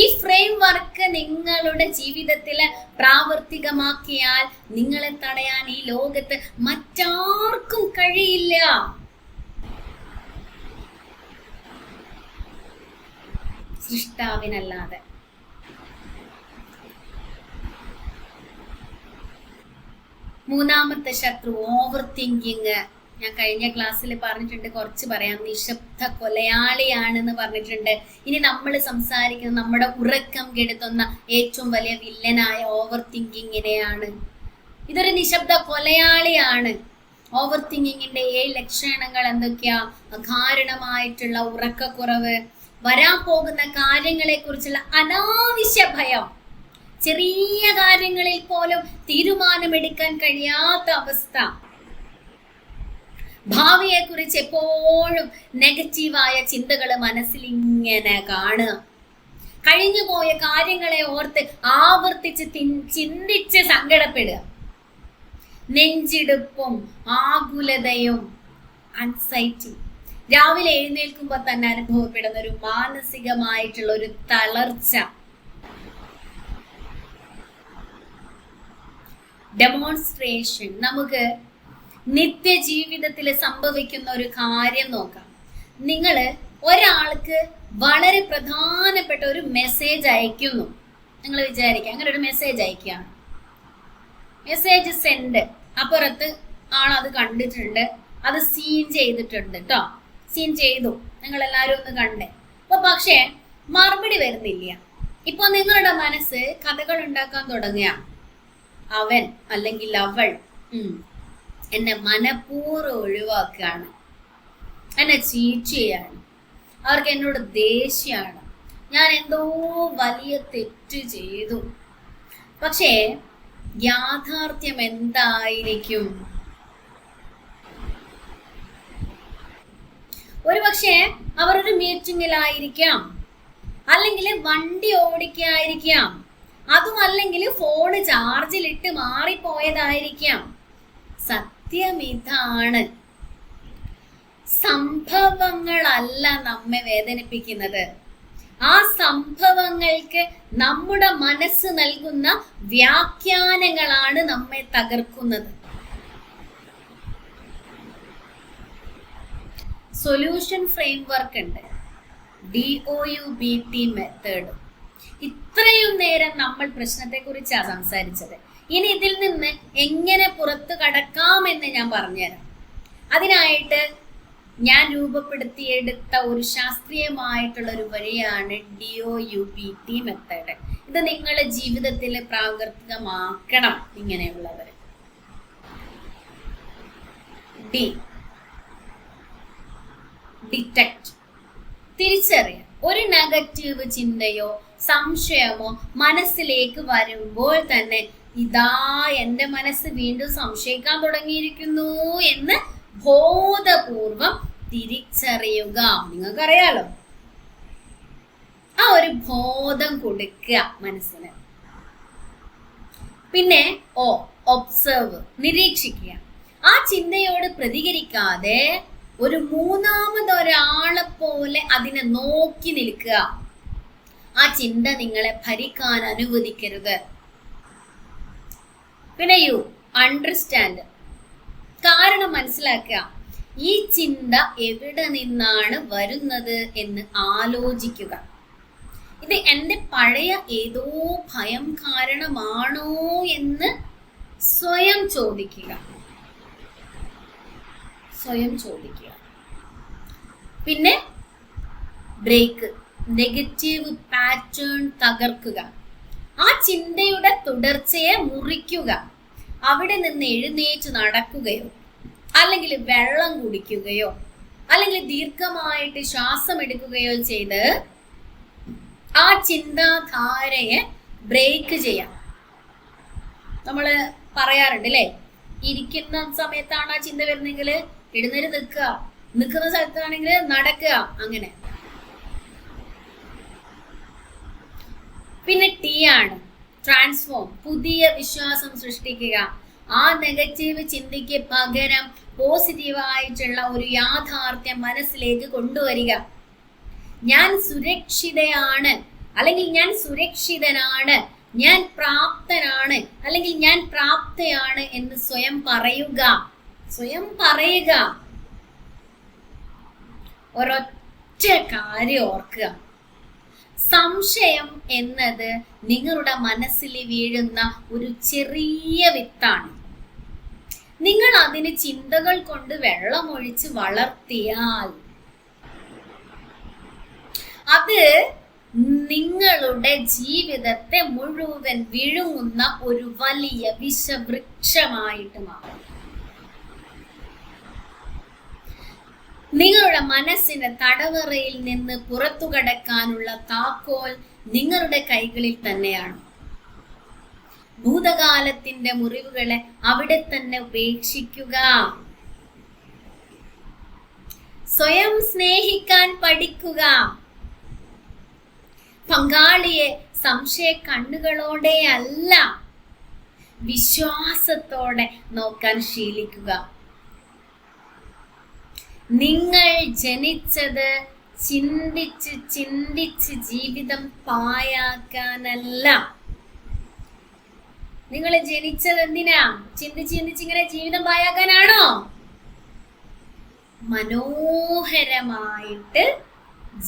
ഈ ഫ്രെയിം വർക്ക് നിങ്ങളുടെ ജീവിതത്തിൽ പ്രാവർത്തികമാക്കിയാൽ നിങ്ങളെ തടയാൻ ഈ ലോകത്ത് മറ്റാർക്കും കഴിയില്ല. സൃഷ്ടാവിനല്ലാതെ. മൂന്നാമത്തെ ശത്രു ഓവർ തിങ്കിങ്. ഞാൻ കഴിഞ്ഞ ക്ലാസ്സിൽ പറഞ്ഞിട്ടുണ്ട്, കുറച്ച് പറയാം. നിശബ്ദ കൊലയാളിയാണെന്ന് പറഞ്ഞിട്ടുണ്ട്. ഇനി നമ്മൾ സംസാരിക്കുന്നത് നമ്മുടെ ഉറക്കം കെടുത്തുന്ന ഏറ്റവും വലിയ വില്ലനായ ഓവർ തിങ്കിങ്ങിനെയാണ്. ഇതൊരു നിശബ്ദ കൊലയാളിയാണ്. ഓവർ തിങ്കിങ്ങിന്റെ 7 ലക്ഷണങ്ങൾ എന്തൊക്കെയാ? അകാരണമായിട്ടുള്ള ഉറക്കക്കുറവ്, വരാൻ പോകുന്ന കാര്യങ്ങളെ കുറിച്ചുള്ള അനാവശ്യ ഭയം, ചെറിയ കാര്യങ്ങളിൽ പോലും തീരുമാനമെടുക്കാൻ കഴിയാത്ത അവസ്ഥ, ഭാവിയെ കുറിച്ച് എപ്പോഴും നെഗറ്റീവായ ചിന്തകൾ മനസ്സിൽ ഇങ്ങനെ കാണുക, കഴിഞ്ഞുപോയ കാര്യങ്ങളെ ഓർത്ത് ആവർത്തിച്ച് ചിന്തിച്ച് സങ്കടപ്പെടുക, നെഞ്ചിടുപ്പും ആകുലതയും ആൻസൈറ്റി, രാവിലെ എഴുന്നേൽക്കുമ്പോൾ തന്നെ അനുഭവപ്പെടുന്ന ഒരു മാനസികമായിട്ടുള്ള ഒരു തളർച്ച, ഡെമോൺസ്ട്രേഷൻ. നമുക്ക് നിത്യജീവിതത്തിൽ സംഭവിക്കുന്ന ഒരു കാര്യം നോക്കാം. നിങ്ങൾ ഒരാൾക്ക് വളരെ പ്രധാനപ്പെട്ട ഒരു മെസ്സേജ് അയക്കുന്നു. നിങ്ങൾ വിചാരിക്കുക അങ്ങനെ ഒരു മെസ്സേജ് അയക്കുകയാണ്. Message send. അപ്പുറത്ത് ആളത് കണ്ടിട്ടുണ്ട്, അത് സീൻ ചെയ്തിട്ടുണ്ട് കേട്ടോ. സീൻ ചെയ്തു, നിങ്ങൾ എല്ലാവരും ഒന്ന് കണ്ടേ. അപ്പൊ പക്ഷേ മറുപടി വരുന്നില്ല. ഇപ്പൊ നിങ്ങളുടെ മനസ്സ് കഥകൾ ഉണ്ടാക്കാൻ തുടങ്ങിയ, അവൻ അല്ലെങ്കിൽ അവൾ എന്നെ മനഃപൂർവ്വം ഒഴിവാക്കുകയാണ്, എന്നെ ചീറ്റ് ചെയ്യാണ്, അവർക്ക് എന്നോട് ദേഷ്യമാണ്, ഞാൻ എന്തോ വലിയ തെറ്റ് ചെയ്തു. പക്ഷേ യാഥാർത്ഥ്യം എന്തായിരിക്കും? ഒരു പക്ഷേ അവർ ഒരു മീറ്റിങ്ങിലായിരിക്കാം, അല്ലെങ്കിൽ വണ്ടി ഓടിക്കായിരിക്കാം, അതും അല്ലെങ്കിൽ ഫോണ് ചാർജിലിട്ട് മാറിപ്പോയതായിരിക്കാം. സത്യം ഇതാണ്, സംഭവങ്ങളല്ല നമ്മെ വേദനിപ്പിക്കുന്നത്. ആ സംഭവങ്ങൾക്ക് നമ്മുടെ മനസ്സ് നൽകുന്ന വ്യാഖ്യാനങ്ങളാണ് നമ്മെ തകർക്കുന്നത്. സൊല്യൂഷൻ ഫ്രെയിംവർക്ക് ഉണ്ട്, DOUBT മെത്തേഡ്. ഇത്രയും നേരം നമ്മൾ പ്രശ്നത്തെ കുറിച്ചാണ് സംസാരിച്ചത്. ഇനി ഇതിൽ നിന്ന് എങ്ങനെ പുറത്തു കടക്കാമെന്ന് ഞാൻ പറഞ്ഞുതരാം. അതിനായിട്ട് ഞാൻ രൂപപ്പെടുത്തിയെടുത്ത ഒരു ശാസ്ത്രീയമായിട്ടുള്ള ഒരു വഴിയാണ് DOUBT മെത്തേഡ്. ഇത് നിങ്ങളുടെ ജീവിതത്തിൽ പ്രാവർത്തികമാക്കണം. ഇങ്ങനെയുള്ളവർ ഡിറ്റക്ട്, തിരിച്ചറിയാം. ഒരു നെഗറ്റീവ് ചിന്തയോ സംശയമോ മനസ്സിലേക്ക് വരുമ്പോൾ തന്നെ ഇതാ എൻ്റെ മനസ്സ് വീണ്ടും സംശയിക്കാൻ തുടങ്ങിയിരിക്കുന്നു എന്ന് ബോധപൂർവം തിരിച്ചറിയുക. നിങ്ങൾക്കറിയാലോ, ആ ഒരു ബോധം കൊടുക്കുക മനസ്സിന്. പിന്നെ ഒബ്സർവ്, നിരീക്ഷിക്കുക. ആ ചിന്തയോട് പ്രതികരിക്കാതെ ഒരു മൂന്നാമതൊരാളെ പോലെ അതിനെ നോക്കി നിൽക്കുക. ആ ചിന്ത നിങ്ങളെ ഭരിക്കാൻ അനുവദിക്കരുത്. പിന്നെ അണ്ടർസ്റ്റാൻഡ്, കാരണം മനസ്സിലാക്കുക. ഈ ചിന്ത എവിടെ നിന്നാണ് വരുന്നത് എന്ന് ആലോചിക്കുക. ഇത് എൻ്റെ പഴയ ഏതോ ഭയം കാരണമാണോ എന്ന് സ്വയം ചോദിക്കുക. പിന്നെ ബ്രേക്ക്, നെഗറ്റീവ് പാറ്റേൺ തകർക്കുക. ആ ചിന്തയുടെ തുടർച്ചയെ മുറിക്കുക. അവിടെ നിന്ന് എഴുന്നേറ്റ് നടക്കുകയോ അല്ലെങ്കിൽ വെള്ളം കുടിക്കുകയോ അല്ലെങ്കിൽ ദീർഘമായിട്ട് ശ്വാസം എടുക്കുകയോ ചെയ്ത് ആ ചിന്താധാരയെ ബ്രേക്ക് ചെയ്യാം. നമ്മള് പറയാറുണ്ട് അല്ലേ, ഇരിക്കുന്ന സമയത്താണ് ആ ചിന്ത വരുന്നെങ്കിൽ എഴുന്നേറ്റ് നിൽക്കുക, നിൽക്കുന്ന സ്ഥലത്താണെങ്കിൽ നടക്കുക, അങ്ങനെ. പിന്നെ ടി ആണ് ട്രാൻസ്ഫോം, പുതിയ വിശ്വാസം സൃഷ്ടിക്കുക. ആ നെഗറ്റീവ് ചിന്തയ്ക്ക് പകരം പോസിറ്റീവായിട്ടുള്ള ഒരു യാഥാർത്ഥ്യം മനസ്സിലേക്ക് കൊണ്ടുവരിക. ഞാൻ സുരക്ഷിതയാണ് അല്ലെങ്കിൽ ഞാൻ സുരക്ഷിതനാണ്, ഞാൻ പ്രാപ്തനാണ് അല്ലെങ്കിൽ ഞാൻ പ്രാപ്തയാണ് എന്ന് സ്വയം പറയുക. ഒരൊറ്റ കാര്യം ഓർക്കുക, സംശയം എന്നത് നിങ്ങളുടെ മനസ്സിൽ വീഴുന്ന ഒരു ചെറിയ വിത്താണ്. നിങ്ങൾ അതിന് ചിന്തകൾ കൊണ്ട് വെള്ളമൊഴിച്ച് വളർത്തിയാൽ അത് നിങ്ങളുടെ ജീവിതത്തെ മുഴുവൻ വിഴുങ്ങുന്ന ഒരു വലിയ വിഷവൃക്ഷമായിട്ട് മാറും. നിങ്ങളുടെ മനസ്സിന്റെ തടവറയിൽ നിന്ന് പുറത്തു കടക്കാനുള്ള താക്കോൽ നിങ്ങളുടെ കൈകളിൽ തന്നെയാണ്. ഭൂതകാലത്തിന്റെ മുറിവുകളെ അവിടെ തന്നെ ഉപേക്ഷിക്കുക. സ്വയം സ്നേഹിക്കാൻ പഠിക്കുക. പങ്കാളിയെ സംശയ കണ്ണുകളോടെ അല്ല, വിശ്വാസത്തോടെ നോക്കാൻ ശീലിക്കുക. നിങ്ങൾ ജനിച്ചത് ചിന്തിച്ച് ജീവിതം പായാക്കാനല്ല. നിങ്ങൾ ജനിച്ചത് എന്തിനാ? ചിന്തിച്ച് ഇങ്ങനെ ജീവിതം പായാക്കാനാണോ? മനോഹരമായിട്ട്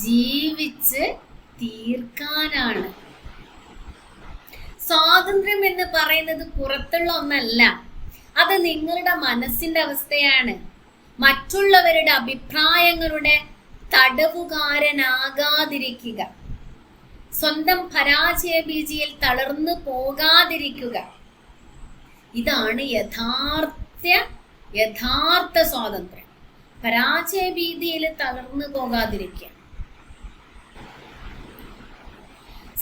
ജീവിച്ച് തീർക്കാനാണ്. സ്വാതന്ത്ര്യം എന്ന് പറയുന്നത് പുറത്തുള്ള ഒന്നല്ല, അത് നിങ്ങളുടെ മനസ്സിന്റെ അവസ്ഥയാണ്. മറ്റുള്ളവരുടെ അഭിപ്രായങ്ങളുടെ തടവുകാരനാകാതിരിക്കുക, സ്വന്തം പരാജയ ഭീതിയിൽ തളർന്നു പോകാതിരിക്കുക. ഇതാണ് യഥാർത്ഥ സ്വാതന്ത്ര്യം. പരാജയ ഭീതിയിൽ തളർന്നു പോകാതിരിക്കുക.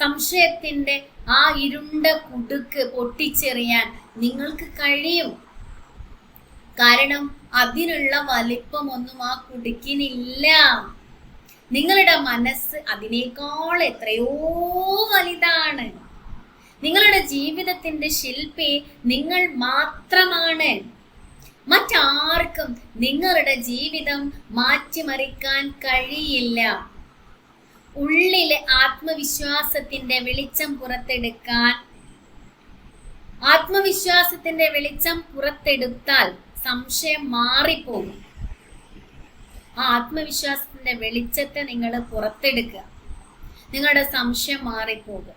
സംശയത്തിന്റെ ആ ഇരുണ്ട കുടുക്ക് പൊട്ടിച്ചെറിയാൻ നിങ്ങൾക്ക് കഴിയും. കാരണം അതിനുള്ള വലിപ്പമൊന്നും ആ കുടുക്കിനില്ല. നിങ്ങളുടെ മനസ്സ് അതിനേക്കാൾ എത്രയോ വലുതാണ്. നിങ്ങളുടെ ജീവിതത്തിന്റെ ശില്പി നിങ്ങൾ മാത്രമാണ്. മറ്റാർക്കും നിങ്ങളുടെ ജീവിതം മാറ്റിമറിക്കാൻ കഴിയില്ല. ഉള്ളിലെ ആത്മവിശ്വാസത്തിന്റെ വെളിച്ചം പുറത്തെടുത്താൽ സംശയം മാറിപ്പോകും. ആ ആത്മവിശ്വാസത്തിന്റെ വെളിച്ചത്തെ നിങ്ങൾ പുറത്തെടുക്കുക, നിങ്ങളുടെ സംശയം മാറിപ്പോകും.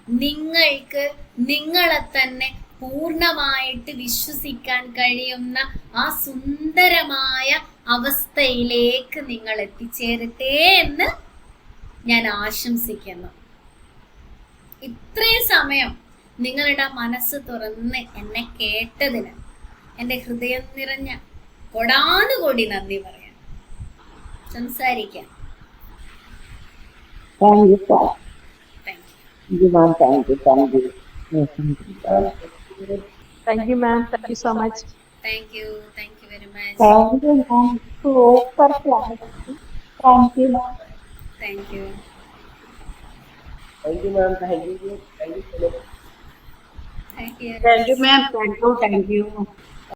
നിങ്ങൾക്ക് നിങ്ങളെ തന്നെ പൂർണ്ണമായിട്ട് വിശ്വസിക്കാൻ കഴിയുന്ന ആ സുന്ദരമായ അവസ്ഥയിലേക്ക് നിങ്ങൾ എത്തിച്ചേരട്ടെ എന്ന് ഞാൻ ആശംസിക്കുന്നു. ഇത്രയും സമയം നിങ്ങളുടെ മനസ്സ് തുറന്ന് എന്നെ കേട്ടതിന് എൻ്റെ ഹൃദയം നിറഞ്ഞ കൊടാനുകൂടി നന്ദി പറയാം. സംസാരിക്കാം. Thank you, ma'am. Thank you ma'am. Thank you so much. Thank you very much. Thank you ma'am. Super class. Thank you ma'am. Thank you. Thank you ma'am. Thank you. Thank you. Thank you ma'am. Thank you.